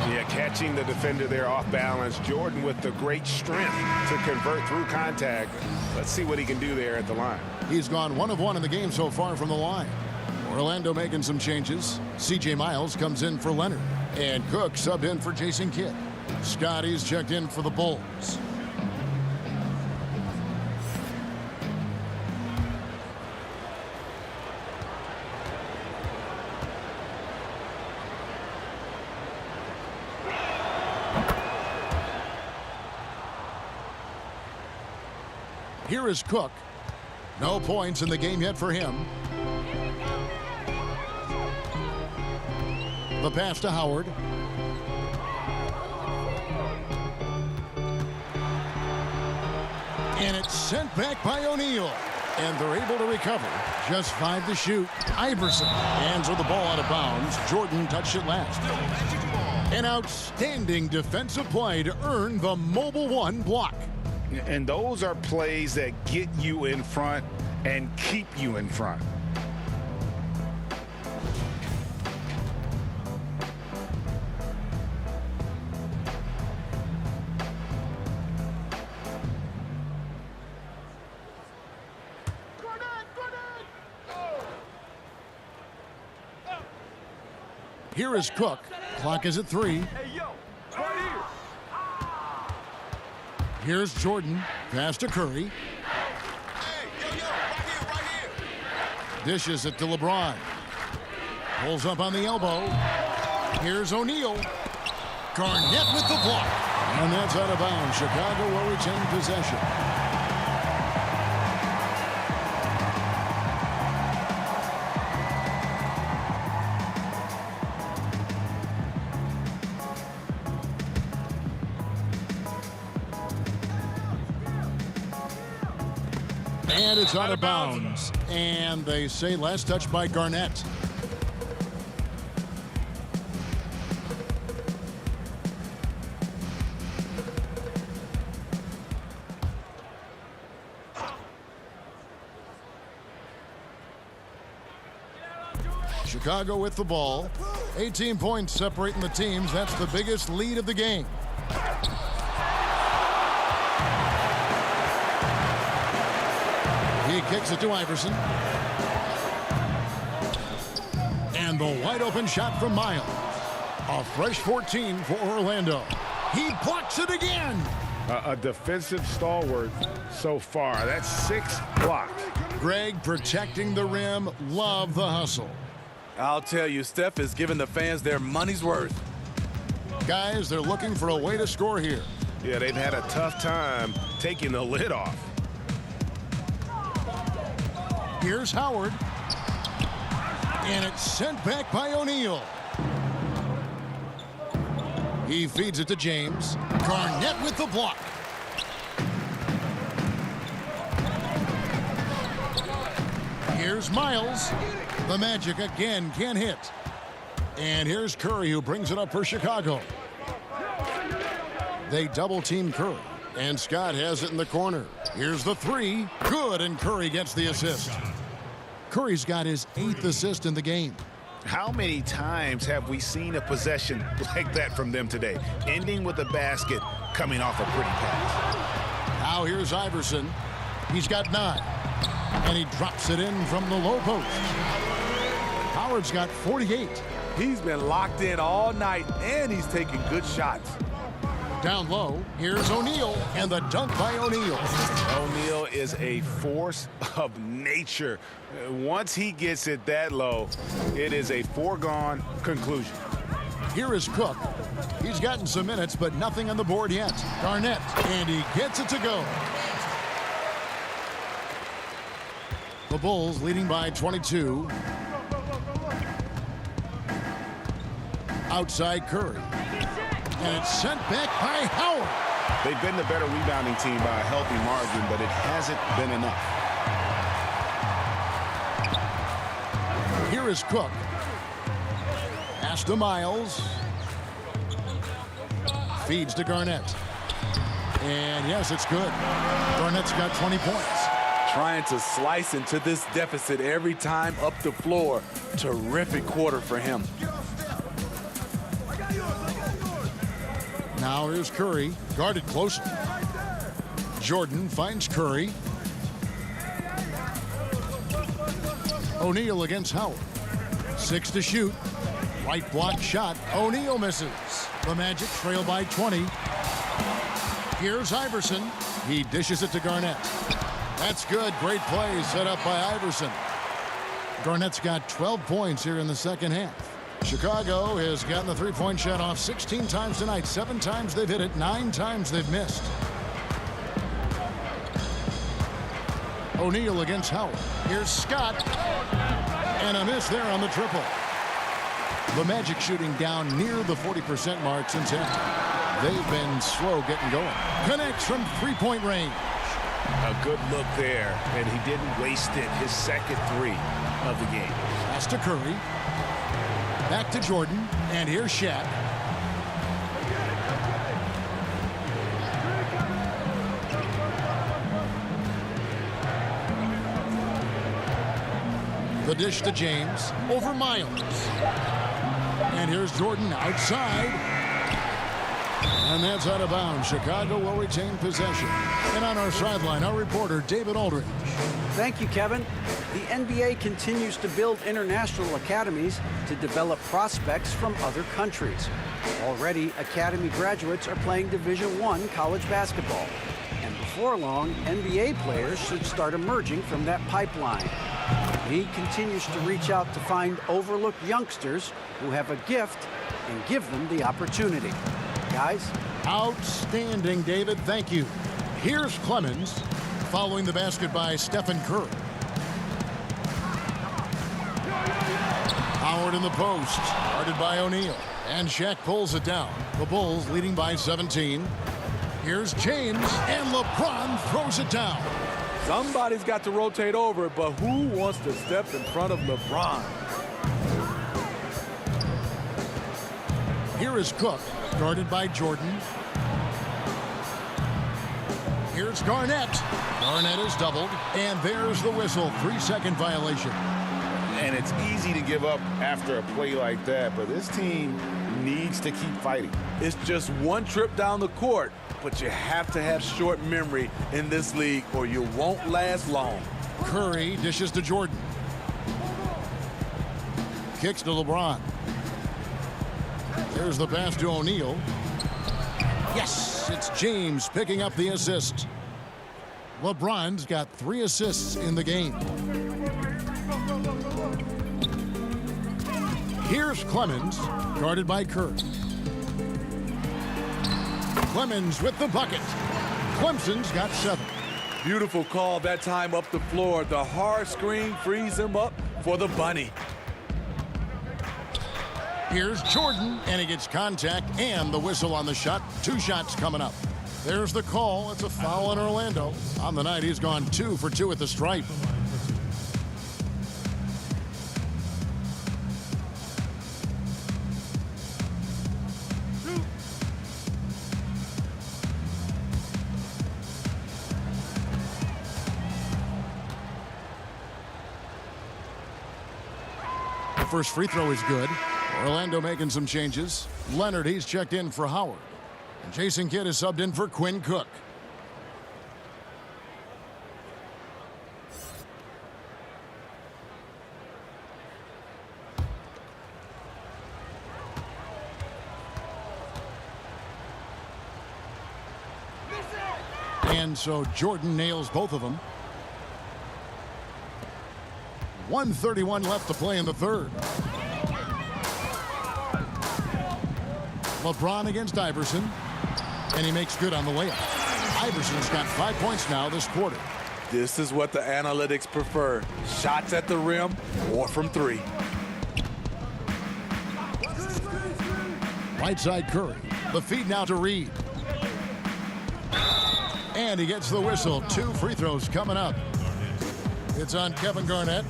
Yeah, catching the defender there off balance. Jordan with the great strength to convert through contact. Let's see what he can do there at the line. He's gone 1 of 1 in the game so far from the line. Orlando making some changes. C.J. Miles comes in for Leonard. And Cook subbed in for Jason Kidd. Scotty's checked in for the Bulls. Here is Cook. No points in the game yet for him. The pass to Howard. And it's sent back by O'Neal. And they're able to recover. Just 5 to shoot. Iverson hands her the ball out of bounds. Jordan touched it last. An outstanding defensive play to earn the Mobile One block. And those are plays that get you in front and keep you in front. Here is Cook. Clock is at 3. Here's Jordan. Pass to Curry. Dishes it to LeBron. Pulls up on the elbow. Here's O'Neal. Garnett with the block. And that's out of bounds. Chicago will retain possession. And it's out of bounds. And they say last touch by Garnett. Chicago with the ball. 18 points separating the teams. That's the biggest lead of the game. He kicks it to Iverson. And the wide open shot from Miles. A fresh 14 for Orlando. He blocks it again. A defensive stalwart so far. That's 6 blocks. Greg protecting the rim. Love the hustle. I'll tell you, Steph is giving the fans their money's worth. Guys, they're looking for a way to score here. Yeah, they've had a tough time taking the lid off. Here's Howard. And it's sent back by O'Neal. He feeds it to James. Garnett with the block. Here's Miles. The Magic again can't hit. And here's Curry, who brings it up for Chicago. They double team Curry. And Scott has it in the corner. Here's the three. Good, and Curry gets the assist. Curry's got his 8th assist in the game. How many times have we seen a possession like that from them today? Ending with a basket, coming off a pretty pass. Now here's Iverson. He's got 9. And he drops it in from the low post. Howard's got 48. He's been locked in all night, and he's taking good shots. Down low, here's O'Neal, and the dunk by O'Neal. O'Neal is a force of nature. Once he gets it that low, it is a foregone conclusion. Here is Cook. He's gotten some minutes, but nothing on the board yet. Garnett, and he gets it to go. The Bulls leading by 22. Outside Curry. And it's sent back by Howard. They've been the better rebounding team by a healthy margin, but it hasn't been enough. Here is Cook. Pass to Miles. Feeds to Garnett. And yes, it's good. Garnett's got 20 points. Trying to slice into this deficit every time up the floor. Terrific quarter for him. Now here's Curry, guarded closely. Jordan finds Curry. O'Neal against Howard. 6 to shoot. Right block shot. O'Neal misses. The Magic trail by 20. Here's Iverson. He dishes it to Garnett. That's good. Great play set up by Iverson. Garnett's got 12 points here in the second half. Chicago has gotten the three-point shot off 16 times tonight. 7 times they've hit it. 9 times they've missed. O'Neal against Howard. Here's Scott. And a miss there on the triple. The Magic shooting down near the 40% mark since halftime. They've been slow getting going. Connects from three-point range. A good look there, and he didn't waste it. His second 3 of the game. Pass to Curry. Back to Jordan, and here's Shaq. The dish to James, over Miles. And here's Jordan outside. And that's out of bounds. Chicago will retain possession. And on our sideline, our reporter, David Aldridge. Thank you, Kevin. The NBA continues to build international academies to develop prospects from other countries. Already, academy graduates are playing Division I college basketball. And before long, NBA players should start emerging from that pipeline. He continues to reach out to find overlooked youngsters who have a gift and give them the opportunity. Guys? Outstanding, David. Thank you. Here's Clemens following the basket by Stephen Curry. Howard in the post, guarded by O'Neal. And Shaq pulls it down. The Bulls leading by 17. Here's James, and LeBron throws it down. Somebody's got to rotate over, but who wants to step in front of LeBron? Here is Cook, guarded by Jordan. Here's Garnett. Garnett is doubled, and there's the whistle. 3-second violation. And it's easy to give up after a play like that, but this team needs to keep fighting. It's just one trip down the court, but you have to have short memory in this league or you won't last long. Curry dishes to Jordan. Kicks to LeBron. There's the pass to O'Neal. Yes, it's James picking up the assist. LeBron's got 3 assists in the game. Here's Clemens, guarded by Curry. Clemens with the bucket. Clemson's got 7. Beautiful call that time up the floor. The hard screen frees him up for the bunny. Here's Jordan, and he gets contact and the whistle on the shot. 2 shots coming up. There's the call. It's a foul on Orlando. On the night, he's gone 2 for 2 at the stripe. The first free throw is good. Orlando making some changes. Leonard, he's checked in for Howard. And Jason Kidd is subbed in for Quinn Cook. And so Jordan nails both of them. 1:31 left to play in the third. LeBron against Iverson, and he makes good on the layup. Iverson's got 5 points now this quarter. This is what the analytics prefer. Shots at the rim or from 3. Right side Curry. The feed now to Reed. And he gets the whistle. 2 free throws coming up. It's on Kevin Garnett.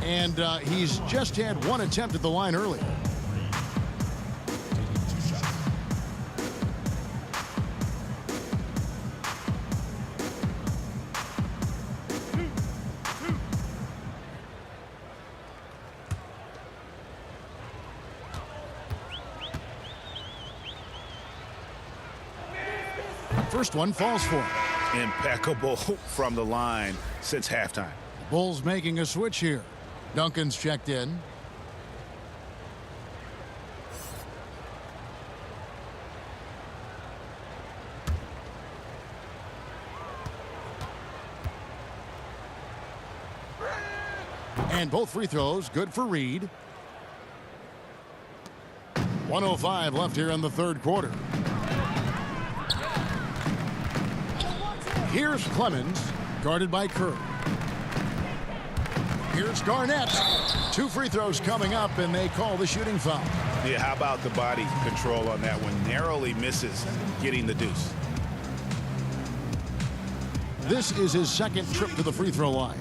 And he's just had 1 attempt at the line earlier. First one falls for him. Impeccable from the line since halftime. Bulls making a switch here. Duncan's checked in. And both free throws good for Reed. 1:05 left here in the third quarter. Here's Clemens, guarded by Curry. Here's Garnett. 2 free throws coming up, and they call the shooting foul. Yeah, how about the body control on that one? Narrowly misses getting the deuce. This is his second trip to the free throw line.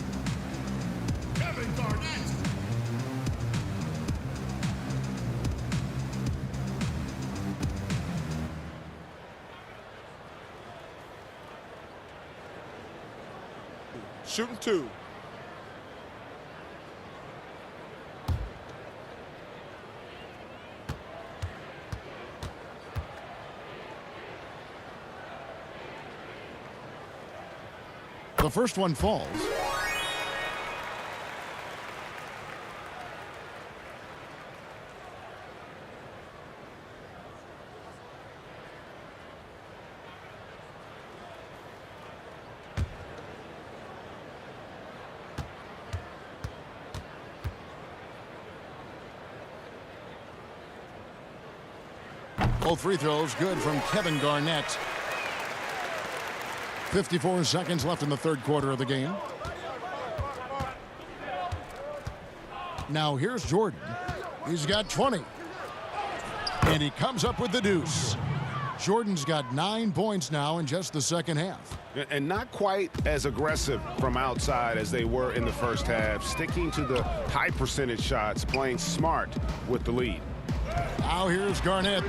Shooting 2. The first one falls. Both free throws good from Kevin Garnett. 54 seconds left in the third quarter of the game. Now here's Jordan. He's got 20. And he comes up with the deuce. Jordan's got 9 points now in just the second half. And not quite as aggressive from outside as they were in the first half. Sticking to the high percentage shots, playing smart with the lead. Now here's Garnett.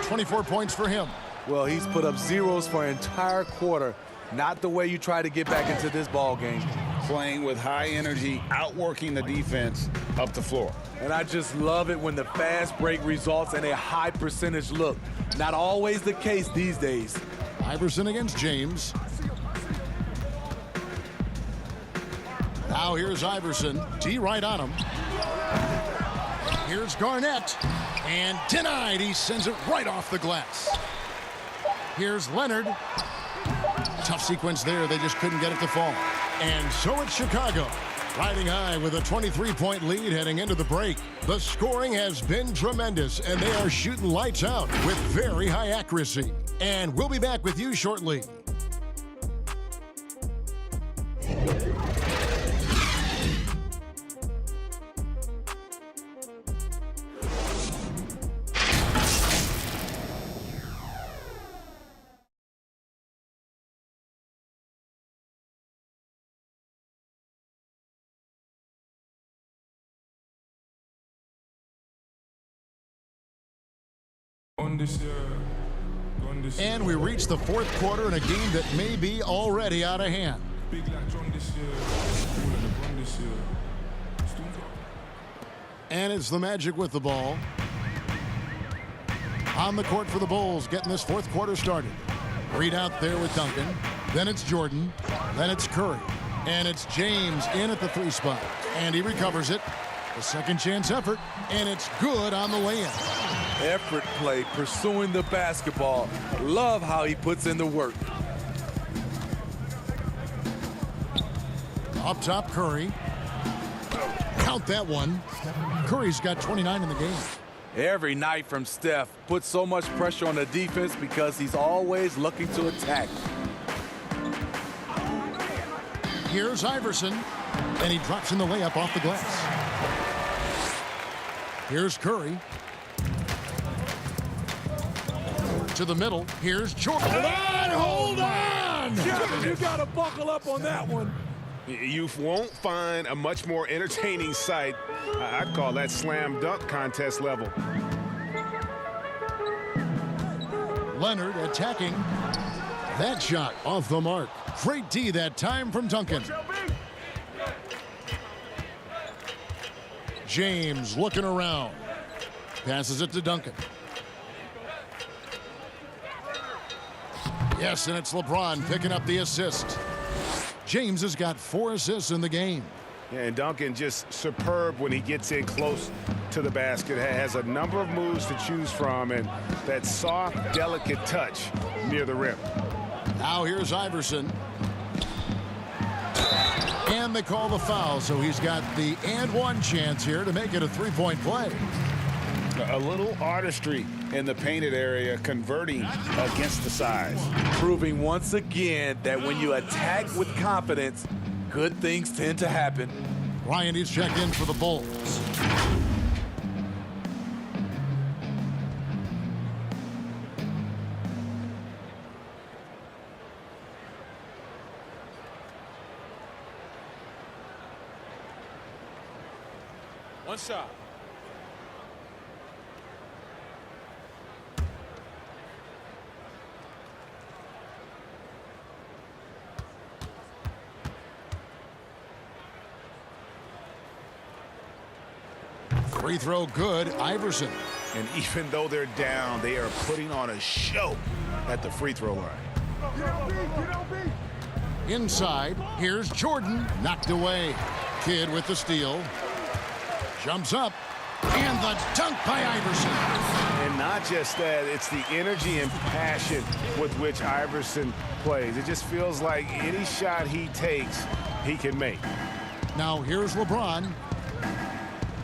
24 points for him. Well, he's put up zeros for an entire quarter. Not the way you try to get back into this ball game. Playing with high energy, outworking the defense up the floor. And I just love it when the fast break results in a high percentage look. Not always the case these days. Iverson against James. Now here's Iverson. D right on him. Here's Garnett. And denied. He sends it right off the glass. Here's Leonard. Tough sequence there. They just couldn't get it to fall. And so it's Chicago, riding high with a 23-point lead heading into the break. The scoring has been tremendous, and they are shooting lights out with very high accuracy. And we'll be back with you shortly. And we reach the fourth quarter in a game that may be already out of hand. And it's the Magic with the ball. On the court for the Bulls, getting this fourth quarter started. Reed out there with Duncan. Then it's Jordan. Then it's Curry. And it's James in at the 3 spot. And he recovers it. A second chance effort. And it's good on the way in. Effort play, pursuing the basketball. Love how he puts in the work. Up top, Curry. Count that one. Curry's got 29 in the game. Every night from Steph puts so much pressure on the defense because he's always looking to attack. Here's Iverson, and he drops in the layup off the glass. Here's Curry. To the middle. Here's Jordan. Hold on! You got to buckle up on that one. You won't find a much more entertaining sight. I'd call that slam dunk contest level. Leonard attacking. That shot off the mark. Great D that time from Duncan. James looking around. Passes it to Duncan. Yes, and it's LeBron picking up the assist. James has got 4 assists in the game. Yeah, and Duncan just superb when he gets in close to the basket. Has a number of moves to choose from, and that soft, delicate touch near the rim. Now here's Iverson. And they call the foul, so he's got the and one chance here to make it a 3-point play. A little artistry in the painted area, converting against the size. Proving once again that when you attack with confidence, good things tend to happen. Ryan is checked in for the Bulls. One shot. Free throw good, Iverson. And even though they're down, they are putting on a show at the free throw line. Inside, here's Jordan, knocked away. Kidd with the steal. Jumps up, and the dunk by Iverson. And not just that, it's the energy and passion with which Iverson plays. It just feels like any shot he takes, he can make. Now here's LeBron.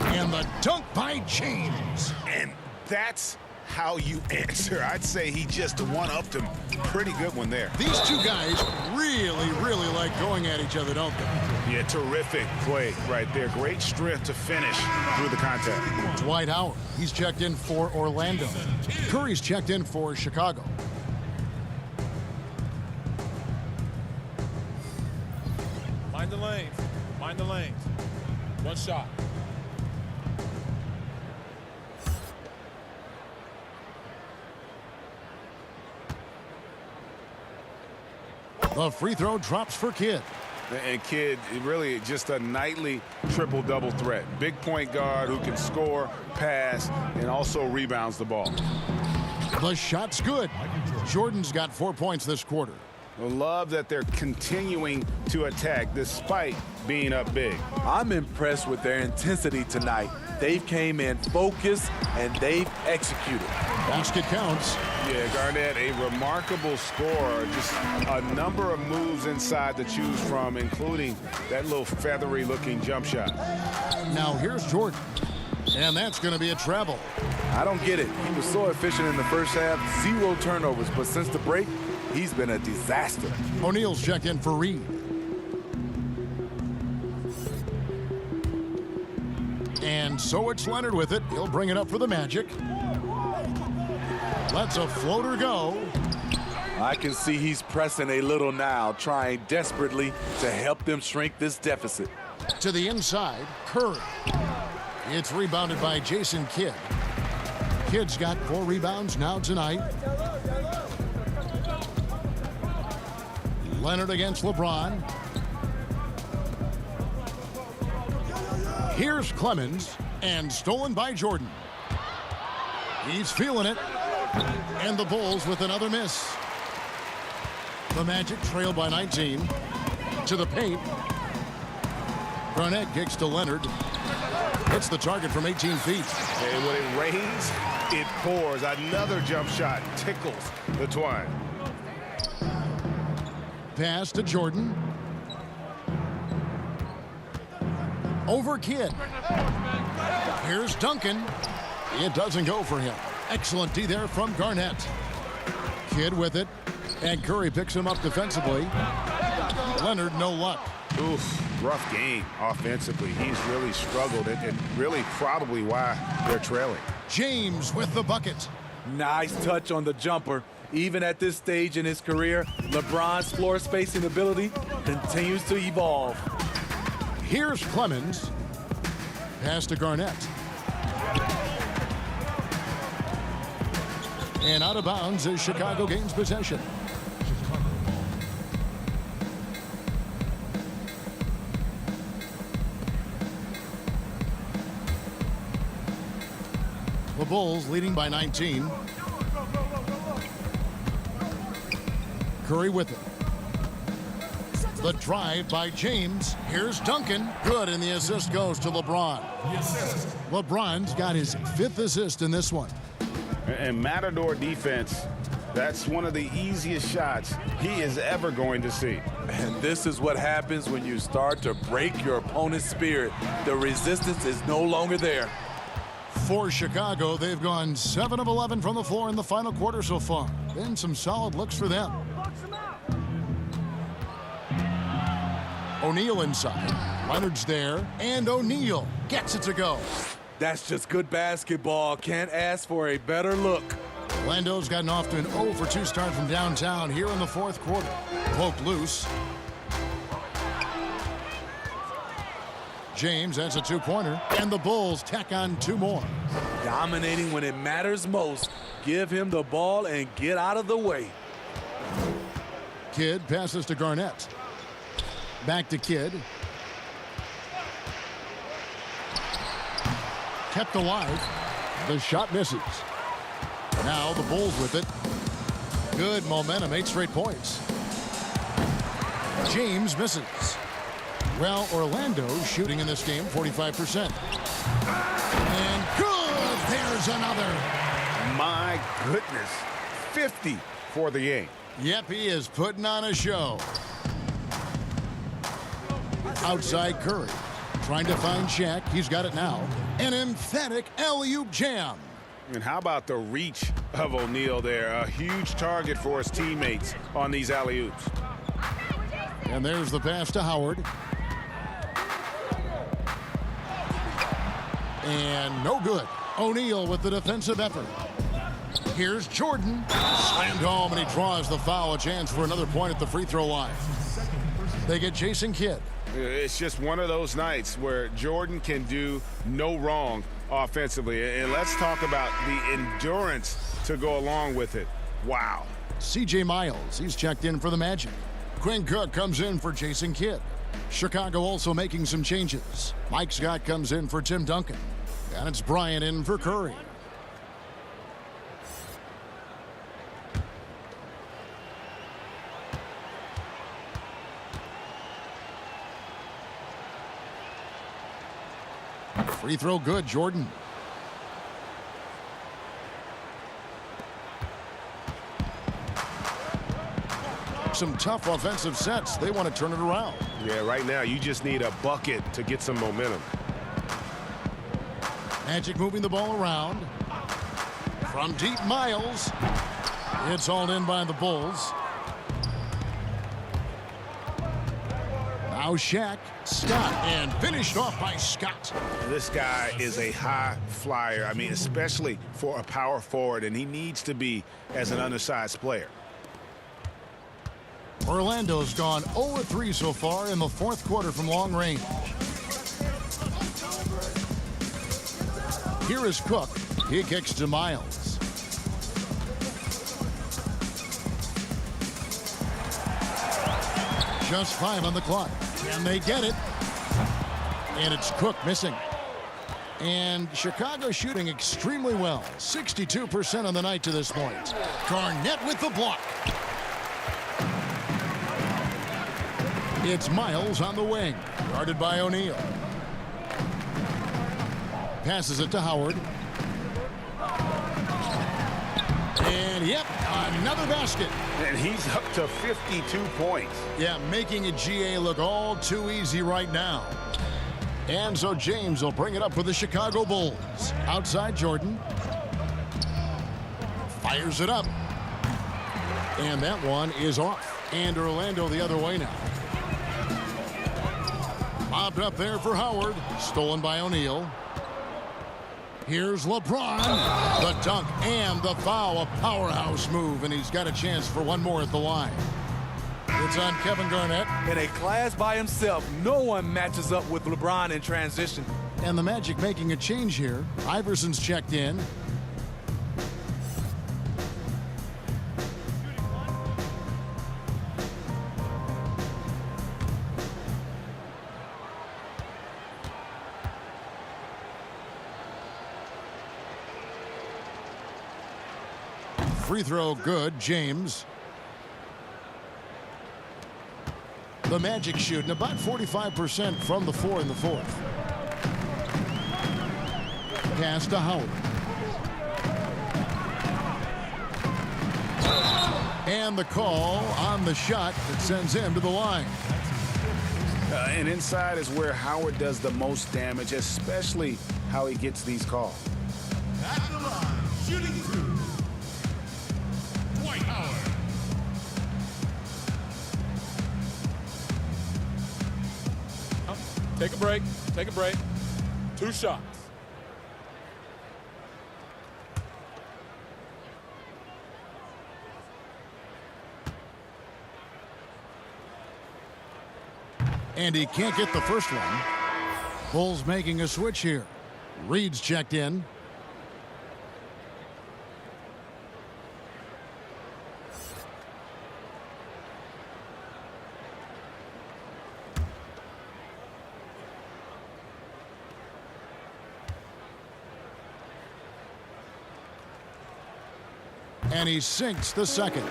And the dunk by James. And that's how you answer. I'd say he just one-upped him. Pretty good one there. These two guys really, really like going at each other, don't they? Yeah, terrific play right there. Great strength to finish through the contact. Dwight Howard, he's checked in for Orlando. Curry's checked in for Chicago. Mind the lanes. Mind the lanes. One shot. The free throw drops for Kidd. And Kidd, really just a nightly triple-double threat. Big point guard who can score, pass, and also rebounds the ball. The shot's good. Jordan's got 4 points this quarter. I love that they're continuing to attack despite being up big. I'm impressed with their intensity tonight. They've came in focused and they've executed. Basket counts. Yeah, Garnett, a remarkable scorer. Just a number of moves inside to choose from, including that little feathery-looking jump shot. Now here's Jordan. And that's going to be a travel. I don't get it. He was so efficient in the first half, 0 turnovers, but since the break, he's been a disaster. O'Neal's checked in for Reed. And so it's Leonard with it. He'll bring it up for the Magic. Lets a floater go. I can see he's pressing a little now, trying desperately to help them shrink this deficit. To the inside, Curry. It's rebounded by Jason Kidd. Kidd's got 4 rebounds now tonight. Leonard against LeBron. Here's Clemens, and stolen by Jordan. He's feeling it. And the Bulls with another miss. The Magic trail by 19. To the paint. Garnett kicks to Leonard. Hits the target from 18 feet. And when it rains, it pours. Another jump shot tickles the twine. Pass to Jordan. Over Kidd. Here's Duncan. It doesn't go for him. Excellent D there from Garnett. Kidd with it. And Curry picks him up defensively. Leonard, no luck. Oof, rough game offensively. He's really struggled and really probably why they're trailing. James with the bucket. Nice touch on the jumper. Even at this stage in his career, LeBron's floor spacing ability continues to evolve. Here's Clemens. Pass to Garnett. And out of bounds as Chicago gains possession. The Bulls leading by 19. Curry with it. The drive by James. Here's Duncan. Good, and the assist goes to LeBron. LeBron's got his 5th assist in this one. And Matador defense, that's one of the easiest shots he is ever going to see. And this is what happens when you start to break your opponent's spirit. The resistance is no longer there. For Chicago, they've gone 7 of 11 from the floor in the final quarter so far. Been some solid looks for them. O'Neal inside. Leonard's there, and O'Neal gets it to go. That's just good basketball. Can't ask for a better look. Orlando's gotten off to an 0 for 2 start from downtown here in the 4th quarter. Poked loose. James has a 2-pointer, and the Bulls tack on 2 more. Dominating when it matters most. Give him the ball and get out of the way. Kidd passes to Garnett. Back to Kidd. Kept alive. The shot misses. Now the Bulls with it. Good momentum, 8 straight points. James misses. Well, Orlando shooting in this game 45%. And good! There's another. My goodness. 50 for the game. Yep, he is putting on a show. Outside Curry. Trying to find Shaq. He's got it now. An emphatic alley-oop jam. And how about the reach of O'Neal there? A huge target for his teammates on these alley-oops. And there's the pass to Howard. And no good. O'Neal with the defensive effort. Here's Jordan. Slammed home, and he draws the foul. A chance for another point at the free throw line. They get Jason Kidd. It's just one of those nights where Jordan can do no wrong offensively. And let's talk about the endurance to go along with it. Wow. C.J. Miles, he's checked in for the Magic. Quinn Cook comes in for Jason Kidd. Chicago also making some changes. Mike Scott comes in for Tim Duncan. And it's Bryant in for Curry. Free throw good, Jordan. Some tough offensive sets. They want to turn it around. Yeah, right now you just need a bucket to get some momentum. Magic moving the ball around. From deep, Miles. It's hauled in by the Bulls. Now Shaq, Scott, and finished off by Scott. This guy is a high flyer. I mean, especially for a power forward, and he needs to be as an undersized player. Orlando's gone 0-3 so far in the fourth quarter from long range. Here is Cook. He kicks to Miles. Just 5 on the clock. And they get it. And it's Cook missing. And Chicago shooting extremely well. 62% on the night to this point. Garnett with the block. It's Miles on the wing. Guarded by O'Neal. Passes it to Howard. And yep, another basket. And he's up to 52 points. Yeah, making a GA look all too easy right now. And so James will bring it up for the Chicago Bulls. Outside Jordan. Fires it up. And that one is off. And Orlando the other way now. Mobbed up there for Howard. Stolen by O'Neal. Here's LeBron. The dunk and the foul. A powerhouse move, and he's got a chance for one more at the line. It's on Kevin Garnett. In a class by himself, no one matches up with LeBron in transition. And the Magic making a change here. Iverson's checked in. Free throw good, James. The Magic shooting about 45% from the floor in the fourth. Pass to Howard. And the call on the shot that sends him to the line. And inside is where Howard does the most damage, especially how he gets these calls. At the line, shooting two. Dwight Howard. Take a break. Take a break. 2 shots. And he can't get the first one. Bulls making a switch here. Reed's checked in. And he sinks the second.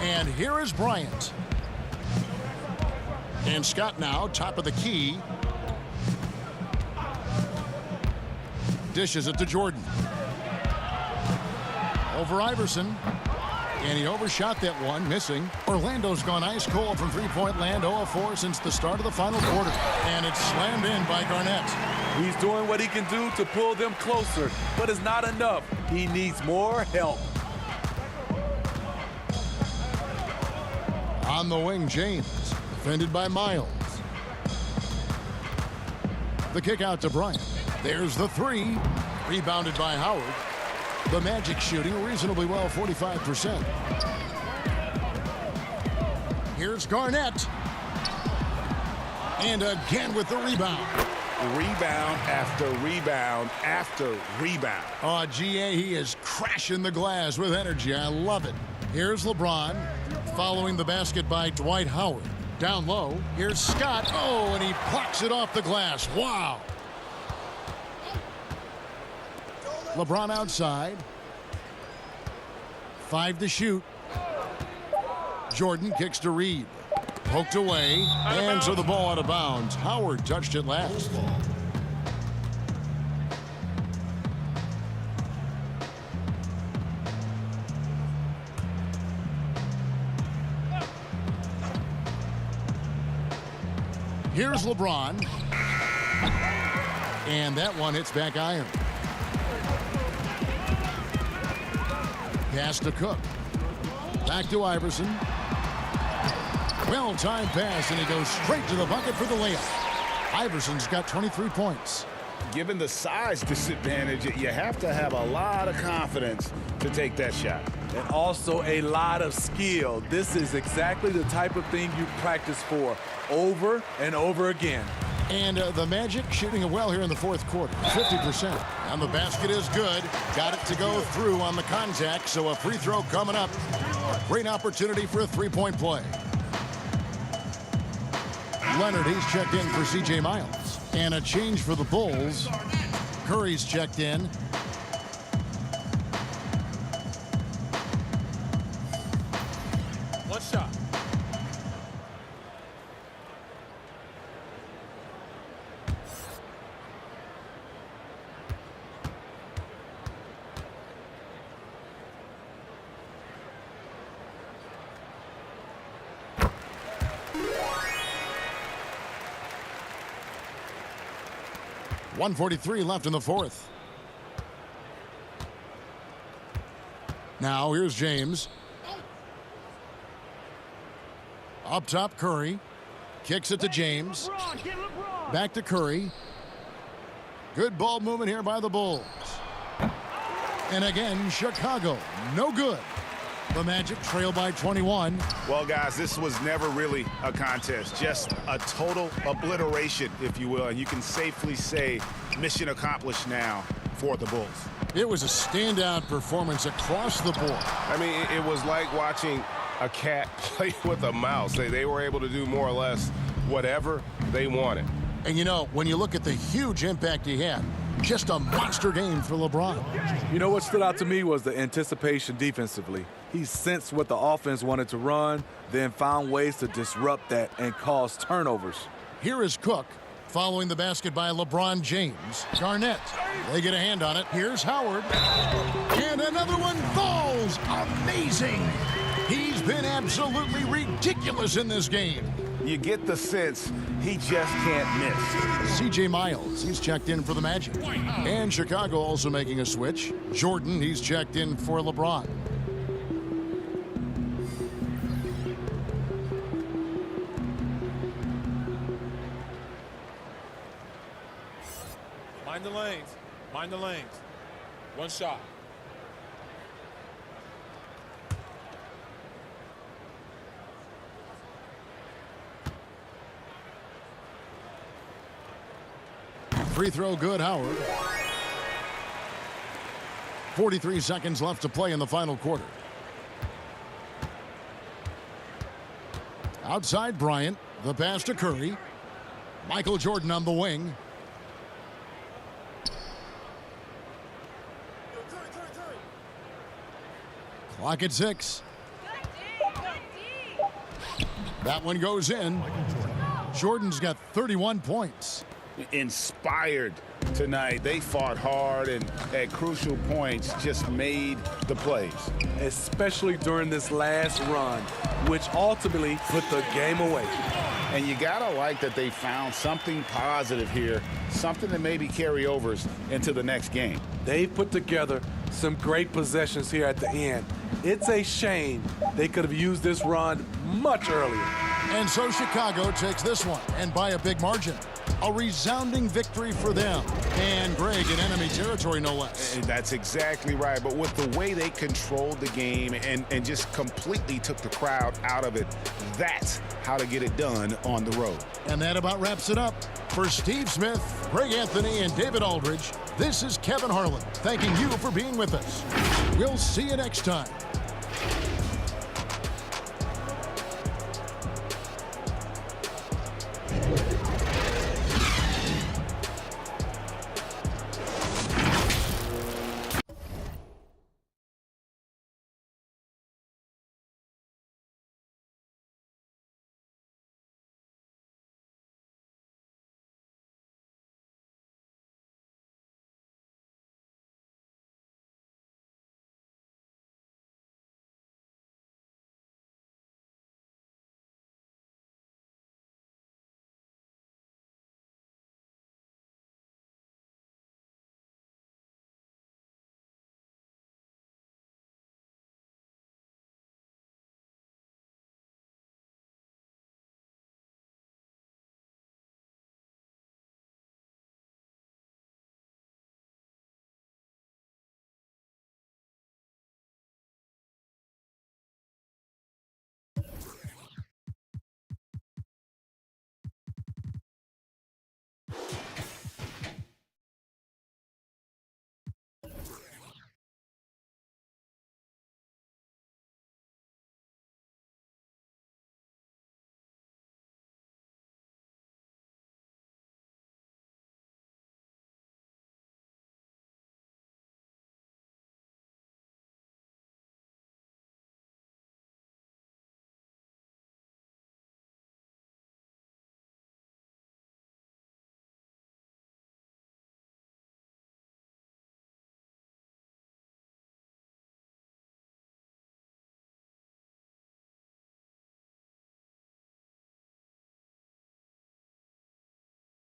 And here is Bryant. And Scott now, top of the key. Dishes it to Jordan. Over Iverson. And he overshot that one, missing. Orlando's gone ice cold from three-point land, 0 of 4 since the start of the final quarter. And it's slammed in by Garnett. He's doing what he can do to pull them closer, but it's not enough. He needs more help. On the wing, James, defended by Miles. The kick out to Bryant. There's the three. Rebounded by Howard. The Magic shooting reasonably well, 45%. Here's Garnett. And again with the rebound. Rebound after rebound after rebound. Oh, GA, he is crashing the glass with energy. I love it. Here's LeBron following the basket by Dwight Howard. Down low, here's Scott. Oh, and he plucks it off the glass. Wow. LeBron outside. 5 to shoot. Jordan kicks to Reed. Poked away. Hands of the ball out of bounds. Howard touched it last. Here's LeBron. And that one hits back iron. Pass to Cook. Back to Iverson. Well-timed pass, and he goes straight to the bucket for the layup. Iverson's got 23 points. Given the size disadvantage, you have to have a lot of confidence to take that shot. And also a lot of skill. This is exactly the type of thing you practice for over and over again. And the Magic shooting it well here in the fourth quarter, 50%. And the basket is good. Got it to go through on the contact, so a free throw coming up. A great opportunity for a three-point play. Leonard, he's checked in for C.J. Miles. And a change for the Bulls. Curry's checked in. One shot. .143 left in the fourth. Now here's James. Up top, Curry. Kicks it to James. Back to Curry. Good ball movement here by the Bulls. And again, Chicago. No good. The Magic trail by 21. Well, guys, this was never really a contest. Just a total obliteration, if you will. And you can safely say mission accomplished now for the Bulls. It was a standout performance across the board. I mean, it was like watching a cat play with a mouse. They were able to do more or less whatever they wanted. And, you know, when you look at the huge impact he had, just a monster game for LeBron. You know what stood out to me was the anticipation defensively. He sensed what the offense wanted to run, then found ways to disrupt that and cause turnovers. Here is Cook following the basket by LeBron James. Garnett, they get a hand on it. Here's Howard. And another one falls. Amazing. He's been absolutely ridiculous in this game. You get the sense he just can't miss. C.J. Miles, he's checked in for the Magic. And Chicago also making a switch. Jordan, he's checked in for LeBron. Mind the lanes. Mind the lanes. One shot. Free throw good, Howard. 43 seconds left to play in the final quarter. Outside Bryant, the pass to Curry. Michael Jordan on the wing. Clock at 6. That one goes in. Jordan's got 31 points. Inspired tonight. They fought hard and at crucial points just made the plays. Especially during this last run, which ultimately put the game away. And you got to like that they found something positive here, something that maybe carry overs into the next game. They've put together some great possessions here at the end. It's a shame they could have used this run much earlier. And so Chicago takes this one, and by a big margin. A resounding victory for them. And Greg in enemy territory, no less. And that's exactly right. But with the way they controlled the game and just completely took the crowd out of it, that's how to get it done on the road. And that about wraps it up. For Steve Smith, Greg Anthony, and David Aldridge, this is Kevin Harlan thanking you for being with us. We'll see you next time